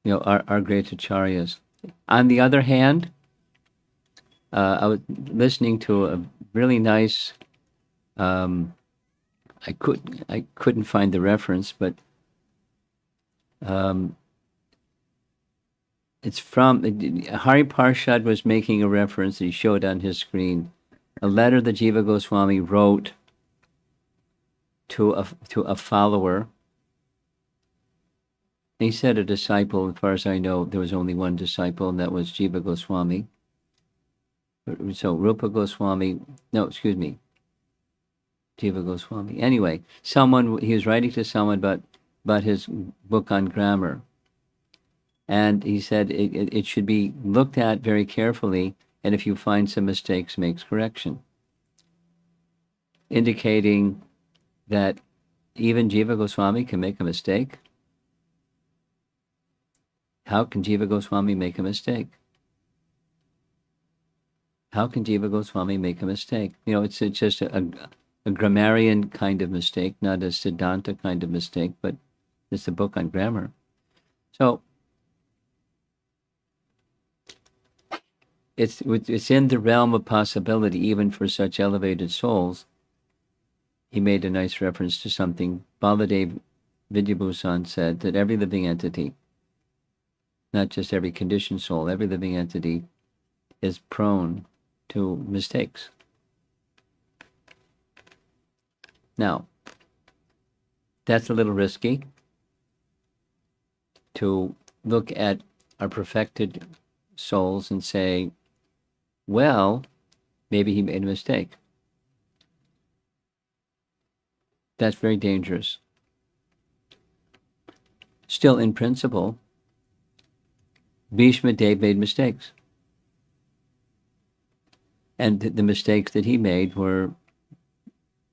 our great acharyas. On the other hand, I was listening to a really nice, I couldn't find the reference, but it's from, Hari Parshad was making a reference that he showed on his screen, a letter that Jiva Goswami wrote to a follower. He said a disciple. As far as I know, there was only one disciple, and that was Jiva Goswami. So Rupa Goswami, no, excuse me, Jiva Goswami. Anyway, he was writing to someone about his book on grammar. And he said it should be looked at very carefully, and if you find some mistakes, makes correction. Indicating that even Jiva Goswami can make a mistake. How can Jiva Goswami make a mistake? How can Jiva Goswami make a mistake? It's just a grammarian kind of mistake, not a Siddhanta kind of mistake, but it's a book on grammar. So it's in the realm of possibility, even for such elevated souls. He made a nice reference to something Baladev Vidyabhusan said, that every living entity, not just every conditioned soul, every living entity is prone to mistakes. Now, that's a little risky to look at our perfected souls and say, well, maybe he made a mistake. That's very dangerous. Still, in principle, Bhisma Dev made mistakes. And the mistakes that he made were,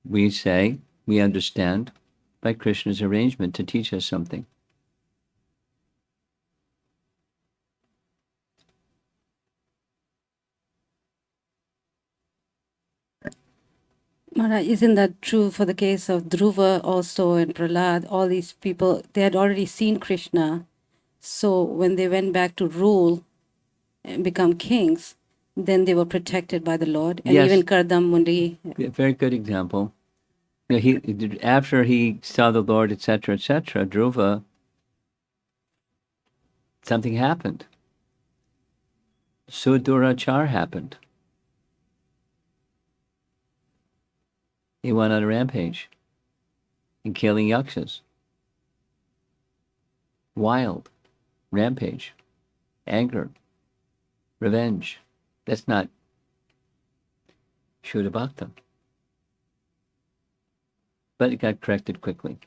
we understand, by Krishna's arrangement to teach us something. Maharaj, isn't that true for the case of Dhruva also and Prahlad? All these people, they had already seen Krishna. So when they went back to rule and become kings, then they were protected by the Lord. And Yes. even Kardam Mundi. A very good example. After he saw the Lord, etc., Dhruva, something happened. Sudurachar happened. He went on a rampage and killing yakshas. Wild rampage, anger, revenge. That's not Shuddha Bhakta. But it got corrected quickly.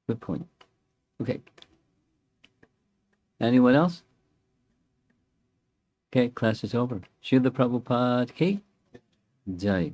Good point. Okay. Anyone else? Okay, class is over. Srila Prabhupada ki Jai.